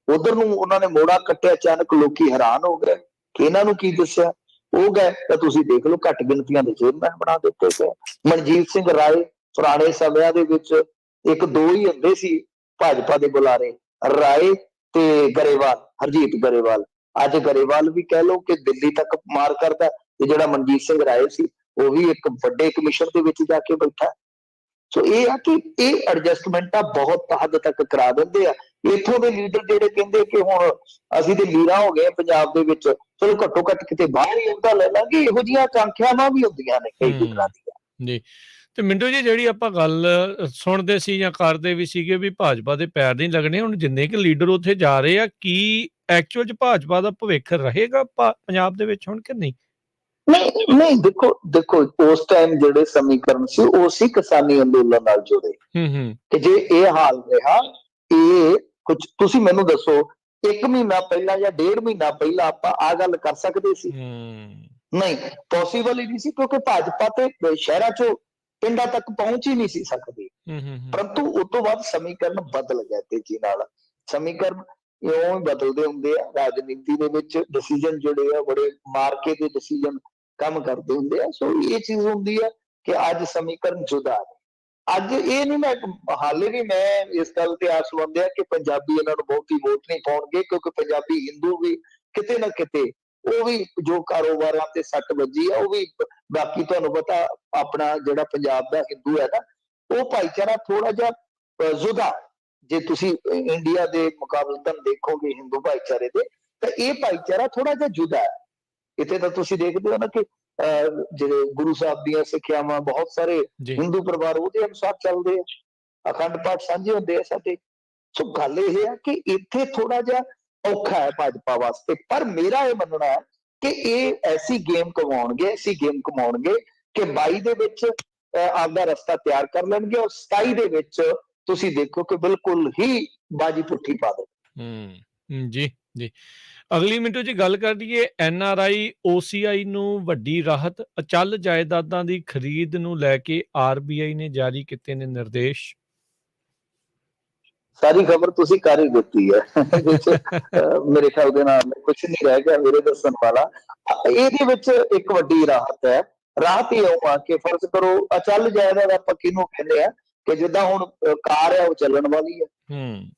ਉਧਰ ਨੂੰ, ਉਹਨਾਂ ਨੇ ਮੋੜਾ ਕੱਟਿਆ, ਅਚਾਨਕ ਲੋਕੀ ਹੈਰਾਨ ਹੋ ਗਏ ਕਿ ਇਹਨਾਂ ਨੂੰ ਕੀ ਦੱਸਿਆ, ਉਹ ਗਏ ਤਾਂ ਤੁਸੀਂ ਦੇਖ ਲਓ ਘੱਟ ਗਿਣਤੀਆਂ ਦੇ ਚੇਅਰਮੈਨ ਬਣਾ ਦਿੱਤੇ ਗਏ। ਮਨਜੀਤ ਸਿੰਘ ਰਾਏ ਪੁਰਾਣੇ ਸਮਿਆਂ ਦੇ ਵਿੱਚ 1-2 ਹੀ ਹੁੰਦੇ ਸੀ ਭਾਜਪਾ ਦੇ ਬੁਲਾਰੇ ਰਾਏ ਤੇ ਗਰੇਵਾਲ, ਹਰਜੀਤ ਗਰੇਵਾਲ। ਅੱਜ ਗਰੇਵਾਲ ਵੀ ਕਹਿ ਲਓ ਕਿ ਦਿੱਲੀ ਤੱਕ ਮਾਰ ਕਰਦਾ, ਤੇ ਜਿਹੜਾ ਮਨਜੀਤ ਸਿੰਘ ਰਾਏ ਸੀ ਉਹ ਵੀ ਇੱਕ ਵੱਡੇ ਕਮਿਸ਼ਨ ਦੇ ਵਿੱਚ ਜਾ ਕੇ ਬੈਠਾ। ਸੋ ਇਹ ਆ ਕਿ ਇਹ ਐਡਜਸਟਮੈਂਟਾਂ ਬਹੁਤ ਹੱਦ ਤੱਕ ਕਰਾ ਦਿੰਦੇ ਆ। ਇੱਥੋਂ ਦੇ ਲੀਡਰ ਜਿਹੜੇ ਕਹਿੰਦੇ ਕਿ ਹੁਣ ਅਸੀਂ ਤੇ ਲੀਰਾਂ ਹੋ ਗਏ ਪੰਜਾਬ ਦੇ ਵਿੱਚ, ਚਲੋ ਘੱਟੋ ਘੱਟ ਕਿਤੇ ਬਾਹਰ ਹੀ ਉਹਦਾ ਲੈ ਲਾਂਗੇ, ਇਹੋ ਜਿਹੀਆਂ ਆਕਾਂਖਿਆਵਾਂ ਵੀ ਹੁੰਦੀਆਂ ਨੇ ਕਈ ਲੀਡਰਾਂ ਦੀਆਂ। ਜੀ ਤੇ ਮਿੰਟੂ ਜੀ, ਜਿਹੜੀ ਆਪਾਂ ਗੱਲ ਸੁਣਦੇ ਸੀ ਜਾਂ ਕਰਦੇ ਵੀ ਸੀਗੇ ਵੀ ਭਾਜਪਾ ਦੇ ਪੈਰ ਨਹੀਂ ਲੱਗਣੇ, ਹੁਣ ਜਿੰਨੇ ਕਿ ਲੀਡਰ ਉੱਥੇ ਜਾ ਰਹੇ ਆ, ਕੀ ਐਕਚੁਅਲ 'ਚ ਭਾਜਪਾ ਦਾ ਭਵਿੱਖ ਰਹੇਗਾ ਪੰਜਾਬ ਦੇ ਵਿੱਚ ਹੁਣ ਕਿ ਨਹੀਂ? ਨਹੀਂ ਨਹੀਂ, ਦੇਖੋ ਦੇਖੋ ਉਸ ਟਾਈਮ ਜਿਹੜੇ ਸਮੀਕਰਨ ਸੀ ਉਹ ਸੀ ਕਿਸਾਨੀ ਅੰਦੋਲਨ ਨਾਲ ਜੁੜੇ, ਕਿ ਜੇ ਇਹ ਹਾਲ ਰਿਹਾ, ਇਹ ਕੁਝ ਤੁਸੀਂ ਮੈਨੂੰ ਦੱਸੋ 1 ਮਹੀਨਾ ਪਹਿਲਾਂ ਜਾਂ 1.5 ਮਹੀਨਾ ਪਹਿਲਾਂ ਆਪਾਂ ਆ ਗੱਲ ਕਰ ਸਕਦੇ ਸੀ? ਨਹੀਂ, ਪੋਸੀਬਲ ਹੀ ਨਹੀਂ ਸੀ, ਕਿਉਂਕਿ ਭਾਜਪਾ ਤੇ ਸ਼ਹਿਰਾਂ ਚੋਂ ਪਿੰਡਾਂ ਤੱਕ ਪਹੁੰਚ ਹੀ ਨਹੀਂ ਸੀ ਸਕਦੀ। ਪਰੰਤੂ ਉਸ ਤੋਂ ਬਾਅਦ ਸਮੀਕਰਨ ਬਦਲ ਗਏ ਤੇਜ਼ੀ ਨਾਲ। ਸਮੀਕਰਨ ਇਉਂ ਬਦਲਦੇ ਹੁੰਦੇ ਆ, ਰਾਜਨੀਤੀ ਦੇ ਵਿੱਚ ਡਿਸੀਜਨ ਜਿਹੜੇ ਆ ਬੜੇ ਮਾਰਕੇ ਦੇ ਡਿਸੀਜਨ ਕੰਮ ਕਰਦੇ ਹੁੰਦੇ ਆ। ਸੋ ਇਹ ਚੀਜ਼ ਹੁੰਦੀ ਆ ਕਿ ਅੱਜ ਸਮੀਕਰਨ ਜੁਦਾ ਨੇ। ਅੱਜ ਇਹ ਨਹੀਂ, ਮੈਂ ਹਾਲੇ ਵੀ ਮੈਂ ਇਸ ਗੱਲ ਤੇ ਆਸਵੰਦ ਆ ਕਿ ਪੰਜਾਬੀ ਇਹਨਾਂ ਨੂੰ ਬਹੁਤੀ ਵੋਟ ਨਹੀਂ ਪਾਉਣਗੇ, ਕਿਉਂਕਿ ਪੰਜਾਬੀ ਹਿੰਦੂ ਵੀ ਕਿਤੇ ਨਾ ਕਿਤੇ ਉਹ ਵੀ ਜੋ ਕਾਰੋਬਾਰਾਂ ਤੇ ਸੱਟ ਵੱਜੀ ਆ ਉਹ ਵੀ, ਬਾਕੀ ਤੁਹਾਨੂੰ ਪਤਾ ਆਪਣਾ ਜਿਹੜਾ ਪੰਜਾਬ ਦਾ ਹਿੰਦੂ ਹੈ ਨਾ, ਉਹ ਭਾਈਚਾਰਾ ਥੋੜਾ ਜਿਹਾ ਜੁਦਾ, ਜੇ ਤੁਸੀਂ ਇੰਡੀਆ ਦੇ ਮੁਕਾਬਲਤਨ ਦੇਖੋਗੇ ਹਿੰਦੂ ਭਾਈਚਾਰੇ ਦੇ, ਤਾਂ ਇਹ ਭਾਈਚਾਰਾ ਥੋੜਾ ਜਿਹਾ ਜੁਦਾ ਹੈ। ਇੱਥੇ ਤਾਂ ਤੁਸੀਂ ਦੇਖਦੇ ਹੋ ਨਾ ਕਿ ਜਿਹੜੇ ਗੁਰੂ ਸਾਹਿਬ ਦੀਆਂ ਸਿੱਖਿਆਵਾਂ ਬਹੁਤ ਸਾਰੇ ਹਿੰਦੂ ਪਰਿਵਾਰ ਉਹਦੇ ਅਨੁਸਾਰ ਚੱਲਦੇ ਆ, ਅਖੰਡ ਪਾਠ ਸਾਂਝੇ ਹੁੰਦੇ ਆ ਸਾਡੇ। ਸੋ ਗੱਲ ਇਹ ਆ ਕਿ ਇੱਥੇ ਥੋੜਾ ਜਿਹਾ ਔਖਾ ਹੈ ਭਾਜਪਾ ਵਾਸਤੇ, ਪਰ ਮੇਰਾ ਇਹ ਮੰਨਣਾ ਹੈ ਕਿ ਇਹ ਐਸੀ ਗੇਮ ਕਮਾਉਣਗੇ ਕਿ 22 ਦੇ ਵਿੱਚ ਆਪਦਾ ਰਸਤਾ ਤਿਆਰ ਕਰ ਲੈਣਗੇ, ਔਰ 27 ਦੇ ਵਿੱਚ ਤੁਸੀਂ ਦੇਖੋ ਕਿ ਬਿਲਕੁਲ ਹੀ ਬਾਜੀ ਪੁੱਠੀ ਪਾ ਦੇ। ਜੀ ਜੀ, ਅਗਲੀ ਮਿੰਟੂ ਜੀ ਗੱਲ ਕਰ ਲਈਏ NRI OCI ਨੂੰ ਵੱਡੀ ਰਾਹਤ, ਅਚਲ ਜਾਇਦਾਦਾਂ ਦੀ ਖਰੀਦ ਨੂੰ ਲੈ ਕੇ RBI ਨੇ ਜਾਰੀ ਕੀਤੇ ਨੇ ਨਿਰਦੇਸ਼। ਸਾਰੀ ਖਬਰ ਤੁਸੀਂ ਕਰ ਹੀ ਦਿੱਤੀ ਹੈ, ਮੇਰੇ ਖਿਆਲ ਦੇ ਨਾਲ ਕੁਝ ਨਹੀਂ ਰਹਿ ਗਿਆ ਮੇਰੇ ਦੱਸਣ ਵਾਲਾ। ਇਹਦੇ ਵਿੱਚ ਇੱਕ ਵੱਡੀ ਰਾਹਤ ਹੈ। ਰਾਹਤ ਇਹ ਆ ਕਿ ਫਰਜ਼ ਕਰੋ ਅਚਲ ਜਾਇਦਾਦ ਆਪਾਂ ਕਿਹਨੂੰ ਕਹਿੰਦੇ ਆ, ਕਿ ਜਿੱਦਾਂ ਹੁਣ ਕਾਰ ਹੈ ਉਹ ਚੱਲਣ ਵਾਲੀ ਹੈ,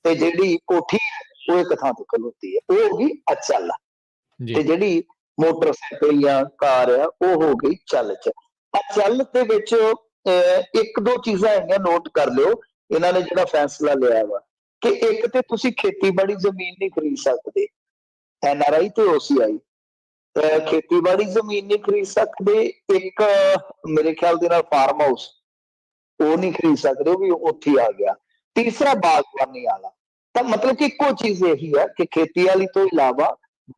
ਤੇ ਜਿਹੜੀ ਕੋਠੀ ਹੈ ਉਹ ਇੱਕ ਥਾਂ ਤੇ ਖਲੋਤੀ ਹੈ, ਉਹ ਹੋ ਗਈ ਅਚਲ। ਤੇ ਜਿਹੜੀ ਮੋਟਰਸਾਈਕਲ ਜਾਂ ਕਾਰ ਆ ਉਹ ਹੋ ਗਈ ਚੱਲ ਚ। ਅਚਲ ਦੇ ਵਿੱਚ 1-2 ਚੀਜ਼ਾਂ ਹੈਗੀਆਂ, ਨੋਟ ਕਰ ਲਿਓ। ਇਹਨਾਂ ਨੇ ਜਿਹੜਾ ਫੈਸਲਾ ਲਿਆ ਵਾ ਕਿ ਇੱਕ ਤੇ ਤੁਸੀਂ ਖੇਤੀਬਾੜੀ ਜ਼ਮੀਨ ਨਹੀਂ ਖਰੀਦ ਸਕਦੇ, NRI ਤੇ OCI ਖੇਤੀਬਾੜੀ ਜ਼ਮੀਨ ਨਹੀਂ ਖਰੀਦ ਸਕਦੇ। ਇੱਕ ਮੇਰੇ ਖਿਆਲ ਦੇ ਨਾਲ ਫਾਰਮ ਹਾਊਸ ਉਹ ਨਹੀਂ ਖਰੀਦ ਸਕਦੇ, ਉਹ ਵੀ ਉੱਥੇ ਆ ਗਿਆ। ਤੀਸਰਾ ਬਾਗਬਾਨੀ ਵਾਲਾ। ਤਾਂ ਮਤਲਬ ਕਿ ਇੱਕੋ ਚੀਜ਼ ਇਹੀ ਹੈ ਕਿ ਖੇਤੀ ਵਾਲੀ ਤੋਂ ਇਲਾਵਾ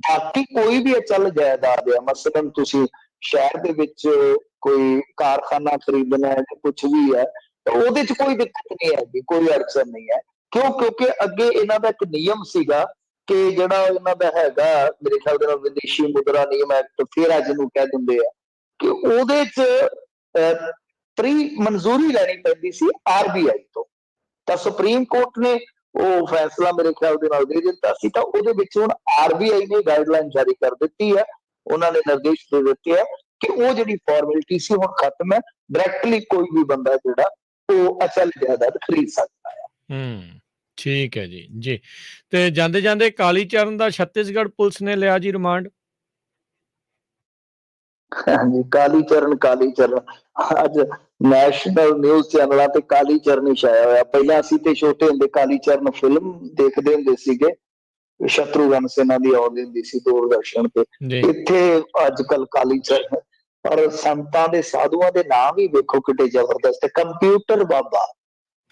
ਬਾਕੀ ਕੋਈ ਵੀ ਅਚਲ ਜਾਇਦਾਦ ਆ, ਮਸਲਨ ਤੁਸੀਂ ਸ਼ਹਿਰ ਦੇ ਵਿੱਚ ਕੋਈ ਕਾਰਖਾਨਾ ਖਰੀਦਣਾ ਹੈ, ਕੁਛ ਵੀ ਹੈ, ਉਹਦੇ ਚ ਕੋਈ ਦਿੱਕਤ ਨਹੀਂ ਹੈਗੀ, ਕੋਈ ਅੜਚਨ ਨਹੀਂ ਹੈ। ਕਿਉਂ? ਕਿਉਂਕਿ ਅੱਗੇ ਇਹਨਾਂ ਦਾ ਇੱਕ ਨਿਯਮ ਸੀਗਾ ਕਿ ਜਿਹੜਾ ਇਹਨਾਂ ਦਾ ਹੈਗਾ ਮੇਰੇ ਖਿਆਲ ਦੇ ਨਾਲ ਵਿਦੇਸ਼ੀ ਮੁਦਰਾ ਨਿਯਮ ਐਕਟ, ਫੇਰਾ ਜਿਹਨੂੰ ਕਹਿ ਦਿੰਦੇ ਆ, ਕਿ ਉਹਦੇ ਚ ਪ੍ਰੀ ਮਨਜ਼ੂਰੀ ਲੈਣੀ ਪੈਂਦੀ ਸੀ RBI ਤੋਂ। ਤਾਂ ਸੁਪਰੀਮ ਕੋਰਟ ਨੇ ਉਹ ਫੈਸਲਾ ਮੇਰੇ ਖਿਆਲ ਦੇ ਨਾਲ ਦੇ ਦਿੱਤਾ ਸੀ, ਤਾਂ ਉਹਦੇ ਵਿੱਚ ਹੁਣ RBI ਨੇ ਗਾਈਡਲਾਈਨ ਜਾਰੀ ਕਰ ਦਿੱਤੀ ਹੈ। ਉਹਨਾਂ ਨੇ ਨਿਰਦੇਸ਼ ਦੇ ਦਿੱਤੇ ਆ ਕਿ ਉਹ ਜਿਹੜੀ ਫਾਰਮੈਲਿਟੀ ਸੀ ਹੁਣ ਖਤਮ ਹੈ, ਡਾਇਰੈਕਟਲੀ ਕੋਈ ਵੀ ਬੰਦਾ ਜਿਹੜਾ ਉਹ ਅਚਲ ਜਾਇਦਾਦ ਖਰੀਦ ਸਕਦਾ ਹੈ। ਠੀਕ ਹੈ ਜੀ। ਜੀ, ਤੇ ਜਾਂਦੇ ਜਾਂਦੇ ਕਾਲੀ ਚਰਨ ਦਾ ਛੱਤੀਸਗੜ੍ਹ ਪੁਲਿਸ ਨੇ ਲਿਆ ਜੀ ਰਿਮਾਂਡ। ਹਾਂਜੀ, ਕਾਲੀ ਚਰਨ ਅੱਜ ਨੈਸ਼ਨਲ ਨਿਊਜ਼ ਚੈਨਲਾਂ ਤੇ ਕਾਲੀ ਚਰਨ ਹੀ ਛਾਇਆ ਹੋਇਆ। ਪਹਿਲਾਂ ਅਸੀਂ ਤੇ ਛੋਟੇ ਹੁੰਦੇ ਕਾਲੀ ਚਰਨ ਫਿਲਮ ਦੇਖਦੇ ਹੁੰਦੇ ਸੀਗੇ, ਸ਼ਤਰੂਘਨ ਸਿਨਹਾ ਦੀ ਆਉਂਦੀ ਹੁੰਦੀ ਸੀ ਦੂਰਦਰਸ਼ਨ ਤੇ। ਇੱਥੇ ਅੱਜ ਕੱਲ ਕਾਲੀ ਚਰਨ, ਪਰ ਸੰਤਾਂ ਦੇ ਸਾਧੂਆਂ ਦੇ ਨਾਮ ਵੀ ਵੇਖੋ ਕਿੱਡੇ ਜ਼ਬਰਦਸਤ। ਕੰਪਿਊਟਰ ਬਾਬਾ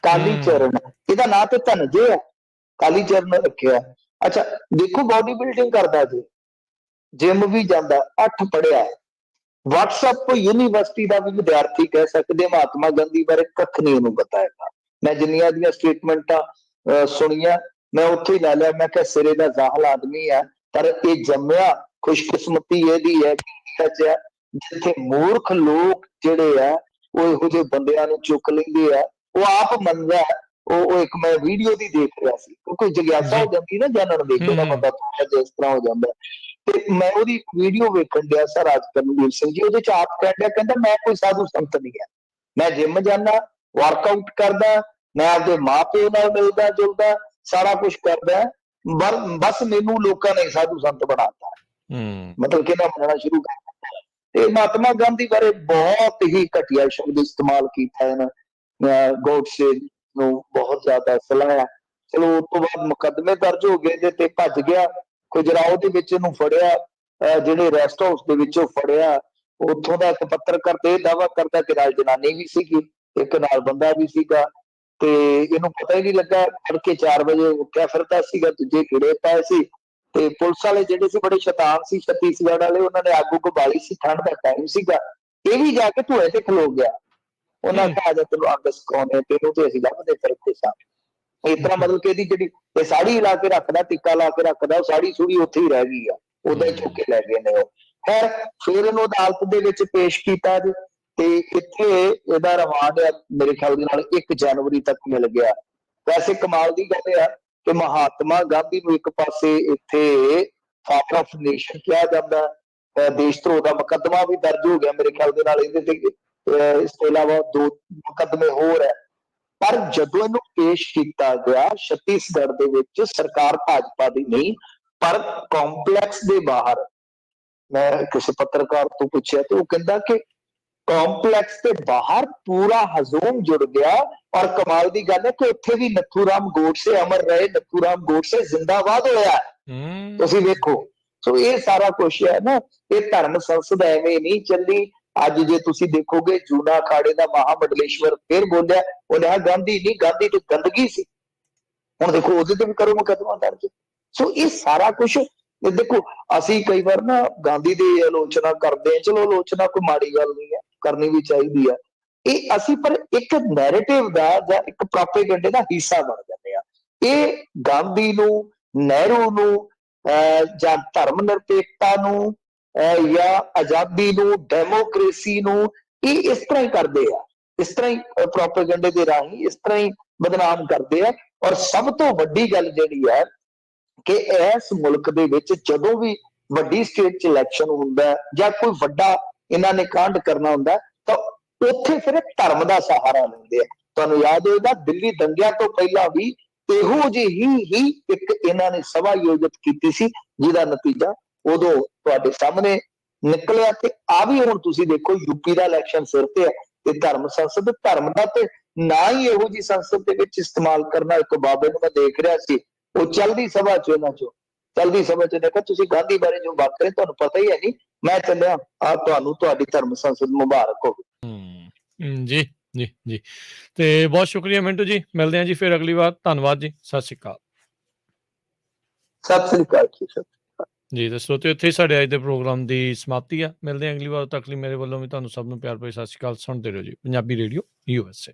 ਕਾਲੀ ਚਰਨ, ਇਹਦਾ ਨਾਂ ਤੇ ਧਨਜੇ ਹੈ, ਕਾਲੀ ਚਰਨ ਰੱਖਿਆ। ਅੱਛਾ ਦੇਖੋ, ਬਾਡੀ ਬਿਲਡਿੰਗ ਕਰਦਾ ਜੀ, ਜਿਮ ਵੀ ਜਾਂਦਾ, 8 ਪੜ੍ਹਿਆ, WhatsApp ਯੂਨੀਵਰਸਿਟੀ ਦਾ ਵੀ ਵਿਦਿਆਰਥੀ ਕਹਿ ਸਕਦੇ। ਮਹਾਤਮਾ ਗਾਂਧੀ ਬਾਰੇ ਕੱਖ ਨਹੀਂ ਉਹਨੂੰ ਪਤਾ ਹੈਗਾ। ਮੈਂ ਜਿੰਨੀਆਂ ਦੀਆਂ ਸਟੇਟਮੈਂਟਾਂ ਸੁਣੀਆਂ ਮੈਂ ਉੱਥੇ ਹੀ ਲੈ ਲਿਆ, ਮੈਂ ਕਿਹਾ ਸਿਰੇ ਦਾ ਜ਼ਾਹਲ ਆਦਮੀ ਹੈ, ਪਰ ਇਹ ਜੰਮਿਆ ਖੁਸ਼ਕਿਸਮਤੀ ਇਹਦੀ ਹੈ ਕਿ ਜਿੱਥੇ ਮੂਰਖ ਲੋਕ ਜਿਹੜੇ ਆ ਉਹ ਇਹੋ ਜਿਹੇ ਬੰਦਿਆਂ ਨੂੰ ਚੁੱਕ ਲੈਂਦੇ ਆ। ਉਹ ਆਪ ਮੰਨਦਾ, ਉਹ ਇੱਕ ਮੈਂ ਵੀਡੀਓ ਦੀ ਦੇਖ ਰਿਹਾ ਸੀ, ਕਿਉਂਕਿ ਜਿਗਿਆਸਾ ਹੋ ਜਾਂਦੀ ਨਾ ਜਾਣਨ ਦੀ, ਕਿਹੜਾ ਬੰਦਾ ਜਿਸ ਤਰ੍ਹਾਂ ਹੋ ਜਾਂਦਾ। ਤੇ ਮੈਂ ਉਹਦੀ ਵੀਡੀਓ ਵੇਖਣ ਡਿਆ ਸਰ ਰਾਜ ਕਰਨਵੀਰ ਸਿੰਘ ਜੀ, ਉਹਦੇ ਚ ਆਪ ਕਹਿੰਦਾ ਮੈਂ ਕੋਈ ਸਾਧੂ ਸੰਤ ਨਹੀਂ ਹੈ, ਮੈਂ ਜਿਮ ਜਾਂਦਾ, ਵਰਕਆਊਟ ਕਰਦਾ, मैं आपके माँ प्यो नाल मिलदा जुलदा सारा कुछ करदा, बस मैनू लोकां ने साधु संत बनाता, मतलब कि ना मनना शुरू कर दिता। ते महात्मा गांधी बारे बहुत ही घटिया शब्द इस्तेमाल किया है ना, गोडसे नूं बहुत ज्यादा सलाहिया। चलो उस तो बाद मुकदमे दर्ज हो गए ते भज गया, खजुराहो दे विच इहनूं फड़िया, ਜਿਹੜੇ ਰੈਸਟ ਹਾਊਸ ਦੇ ਵਿੱਚੋਂ ਫੜਿਆ, ਉੱਥੋਂ ਦਾ ਇੱਕ ਪੱਤਰਕਾਰ ਤੇ ਇਹ ਦਾਅਵਾ ਕਰਦਾ ਕਿ ਨਾਲ ਜਨਾਨੀ ਵੀ ਸੀਗੀ, ਇੱਕ ਨਾਲ ਬੰਦਾ ਵੀ ਸੀਗਾ, ਤੇ ਇਹਨੂੰ ਪਤਾ ਹੀ ਨਹੀਂ ਲੱਗਾ, ਤੜਕੇ 4 ਵਜੇ ਉੱਠਿਆ ਫਿਰਦਾ ਸੀਗਾ, ਦੂਜੇ ਖਿੜੇ ਪਏ ਸੀ, ਤੇ ਪੁਲਿਸ ਵਾਲੇ ਜਿਹੜੇ ਸੀ ਬੜੇ ਸ਼ੈਤਾਨ ਸੀ ਛੱਤੀਸਗੜ੍ਹ ਵਾਲੇ, ਉਹਨਾਂ ਨੇ ਅੱਗ ਉੱਗ ਬਾਲੀ ਸੀ, ਠੰਡ ਦਾ ਟਾਈਮ ਸੀਗਾ, ਇਹ ਵੀ ਜਾ ਕੇ ਧੂਏ ਤੇ ਖਲੋ ਗਿਆ। ਉਹਨਾਂ ਕਿਹਾ ਜਾ ਤੈਨੂੰ ਅੱਗ ਸਿਖਾਉਂਦੇ, ਤੈਨੂੰ ਤੇ ਅਸੀਂ ਲੱਭਦੇ ਫਿਰਦੇ ਸਾਂ। ਇਸ ਤਰ੍ਹਾਂ ਮਤਲਬ ਕਿ ਇਹਦੀ ਜਿਹੜੀ ਇਹ ਸਾੜੀ ਲਾ ਕੇ ਰੱਖਦਾ, ਟਿੱਕਾ ਲਾ ਕੇ ਰੱਖਦਾ, ਉਹ ਸਾੜੀ ਸੂੜੀ ਉੱਥੇ ਹੀ ਰਹਿ ਗਈ ਆ, ਉਦਾਂ ਹੀ ਚੁੱਕ ਕੇ ਲੈ ਗਏ ਨੇ ਉਹ। ਖੈਰ ਫਿਰ ਇਹਨੂੰ ਅਦਾਲਤ ਦੇ ਵਿੱਚ ਪੇਸ਼ ਕੀਤਾ ਜੀ, ਤੇ ਇੱਥੇ ਇਹਦਾ ਰਿਮਾਂਡ ਮੇਰੇ ਖਿਆਲ ਦੇ ਨਾਲ 1 ਜਨਵਰੀ ਤੱਕ ਮਿਲ ਗਿਆ। ਵੈਸੇ ਕਮਾਲ ਦੀ ਗੱਲ ਆ ਕਿ ਮਹਾਤਮਾ ਗਾਂਧੀ ਨੂੰ ਇੱਕ ਪਾਸੇ ਇੱਥੇ ਫਾਦਰ ਆਫ ਨੇਸ਼ਨ ਕਿਹਾ ਜਾਂਦਾ, ਦੇਸ਼ ਧਰੋਹ ਦਾ ਮੁਕੱਦਮਾ ਵੀ ਦਰਜ ਹੋ ਗਿਆ ਮੇਰੇ ਖਿਆਲ ਦੇ ਨਾਲ ਇਹਦੇ ਤੇ, ਇਸ ਤੋਂ ਇਲਾਵਾ 2 ਮੁਕੱਦਮੇ ਹੋਰ ਹੈ। ਪਰ ਜਦੋਂ ਇਹਨੂੰ ਪੇਸ਼ ਕੀਤਾ ਗਿਆ ਛੱਤੀਸਗੜ੍ਹ ਦੇ ਵਿੱਚ, ਸਰਕਾਰ ਭਾਜਪਾ ਦੀ ਨਹੀਂ ਪਰ ਕੰਪਲੈਕਸ ਦੇ ਬਾਹਰ, ਮੈਂ ਕਿਸੇ ਪੱਤਰਕਾਰ ਤੋਂ ਪੁੱਛਿਆ ਤੇ ਉਹ ਕਹਿੰਦਾ ਕਿ ਕੰਪਲੈਕਸ ਦੇ ਬਾਹਰ ਪੂਰਾ ਹਜ਼ੂਮ ਜੁੜ ਗਿਆ। ਔਰ ਕਮਾਲ ਦੀ ਗੱਲ ਹੈ ਕਿ ਉੱਥੇ ਵੀ ਨੱਥੂ ਰਾਮ ਗੋਡਸੇ ਅਮਰ ਰਹੇ, ਨੱਥੂ ਰਾਮ ਗੋਡਸੇ ਜ਼ਿੰਦਾਬਾਦ ਹੋਇਆ, ਤੁਸੀਂ ਵੇਖੋ। ਸੋ ਇਹ ਸਾਰਾ ਕੁਛ ਹੈ ਨਾ, ਇਹ ਧਰਮ ਸੰਸਦ ਐਵੇਂ ਨਹੀਂ ਚੱਲੀ। ਅੱਜ ਜੇ ਤੁਸੀਂ ਦੇਖੋਗੇ ਜੂਨਾ ਅਖਾੜੇ ਦਾ ਮਹਾਮੰਡਲੇਸ਼ਵਰ ਫਿਰ ਬੋਲਿਆ, ਉਹਨੇ ਆ ਗਾਂਧੀ ਨਹੀਂ, ਗਾਂਧੀ ਤੇ ਗੰਦਗੀ ਸੀ, ਹੁਣ ਦੇਖੋ ਉਹਦੇ ਤੇ ਵੀ ਕਰੋ ਮੁਕੱਦਮਾ ਦਰਜ। ਸੋ ਇਹ ਸਾਰਾ ਕੁਛ ਦੇਖੋ, ਅਸੀਂ ਕਈ ਵਾਰ ਨਾ ਗਾਂਧੀ ਦੀ ਆਲੋਚਨਾ ਕਰਦੇ ਹਾਂ, ਚਲੋ ਆਲੋਚਨਾ ਕੋਈ ਮਾੜੀ ਗੱਲ ਨਹੀਂ ਹੈ, ਕਰਨੀ ਵੀ ਚਾਹੀਦੀ ਆ, ਇਹ ਅਸੀਂ ਪਰ ਇੱਕ ਨੈਰੇਟਿਵ ਦਾ ਜਾਂ ਇੱਕ ਪ੍ਰੋਪੇਗੈਂਡੇ ਦਾ ਹਿੱਸਾ ਬਣ ਜਾਂਦੇ ਆ। ਇਹ ਗਾਂਧੀ ਨੂੰ, ਨਹਿਰੂ ਨੂੰ, ਜਾਂ ਧਰਮ ਨਿਰਪੇਖਤਾ ਨੂੰ, ਜਾਂ ਆਜ਼ਾਦੀ ਨੂੰ, ਡੈਮੋਕ੍ਰੇਸੀ ਨੂੰ, ਇਹ ਇਸ ਤਰ੍ਹਾਂ ਹੀ ਕਰਦੇ ਆ, ਇਸ ਤਰ੍ਹਾਂ ਹੀ ਪ੍ਰੋਪੇਗੈਂਡੇ ਦੇ ਰਾਹੀਂ ਇਸ ਤਰ੍ਹਾਂ ਹੀ ਬਦਨਾਮ ਕਰਦੇ ਆ। ਔਰ ਸਭ ਤੋਂ ਵੱਡੀ ਗੱਲ ਜਿਹੜੀ ਹੈ ਕਿ ਇਸ ਮੁਲਕ ਦੇ ਵਿੱਚ ਜਦੋਂ ਵੀ ਵੱਡੀ ਸਟੇਟ 'ਚ ਇਲੈਕਸ਼ਨ ਹੁੰਦਾ ਜਾਂ ਕੋਈ ਵੱਡਾ ਇਹਨਾਂ ਨੇ ਕਾਂਡ ਕਰਨਾ ਹੁੰਦਾ ਤਾਂ ਉੱਥੇ ਫਿਰ ਧਰਮ ਦਾ ਸਹਾਰਾ ਲੈਂਦੇ ਆ। ਤੁਹਾਨੂੰ ਯਾਦ ਹੋਏਗਾ ਦਿੱਲੀ ਦੰਗਿਆਂ ਤੋਂ ਪਹਿਲਾਂ ਵੀ ਇਹੋ ਜਿਹੀ ਹੀ ਇੱਕ ਇਹਨਾਂ ਨੇ ਸਭਾ ਆਯੋਜਿਤ ਕੀਤੀ ਸੀ, ਜਿਹਦਾ ਨਤੀਜਾ ਉਦੋਂ ਤੁਹਾਡੇ ਸਾਹਮਣੇ ਨਿਕਲਿਆ। ਤੇ ਆ ਵੀ ਹੁਣ ਤੁਸੀਂ ਦੇਖੋ ਯੂਪੀ ਦਾ ਇਲੈਕਸ਼ਨ ਸਿਰ ਤੇ ਹੈ ਤੇ ਧਰਮ ਸੰਸਦ, ਧਰਮ ਦਾ ਤੇ ਨਾ ਹੀ ਇਹੋ ਜਿਹੀ ਸੰਸਦ ਦੇ ਵਿੱਚ ਇਸਤੇਮਾਲ ਕਰਨਾ। ਇੱਕ ਬਾਬੇ ਨੂੰ ਮੈਂ ਦੇਖ ਰਿਹਾ ਸੀ, ਉਹ ਚਲਦੀ ਸਭਾ ਚ, ਇਹਨਾਂ ਚੋਂ ਚਲਦੀ ਸਭਾ ਚ ਦੇਖਿਆ, ਤੁਸੀਂ ਗਾਂਧੀ ਬਾਰੇ ਜੋ ਬਾਤ ਕਰੇ ਤੁਹਾਨੂੰ ਪਤਾ ਹੀ ਹੈ ਨਹੀਂ, ਮੈਂ ਚੱਲਿਆ ਆ, ਤੁਹਾਨੂੰ ਤੁਹਾਡੀ ਧਰਮ ਸੰਸਦ ਮੁਬਾਰਕ ਹੋਵੇ। ਜੀ ਜੀ ਜੀ, ਤੇ ਬਹੁਤ ਸ਼ੁਕਰੀਆ ਮਿੰਟੂ ਜੀ, ਮਿਲਦੇ ਹਾਂ ਜੀ ਫਿਰ ਅਗਲੀ ਵਾਰ। ਧੰਨਵਾਦ ਜੀ, ਸਤਿ ਸ਼੍ਰੀ ਅਕਾਲ। ਸਤਿ ਸ੍ਰੀ ਅਕਾਲ ਜੀ। ਜੀ ਤੇ ਸਰੋਤਿਓ, ਇੱਥੇ ਸਾਡੇ ਅੱਜ ਦੇ ਪ੍ਰੋਗਰਾਮ ਦੀ ਸਮਾਪਤੀ ਆ। ਮਿਲਦੇ ਹਾਂ ਅਗਲੀ ਵਾਰ, ਤੱਕ ਲਈ ਮੇਰੇ ਵੱਲੋਂ ਵੀ ਤੁਹਾਨੂੰ ਸਭ ਨੂੰ ਪਿਆਰ ਭਰੀ ਸਤਿ ਸ਼੍ਰੀ ਅਕਾਲ। ਸੁਣਦੇ ਰਹੋ ਜੀ ਪੰਜਾਬੀ ਰੇਡੀਓ USA।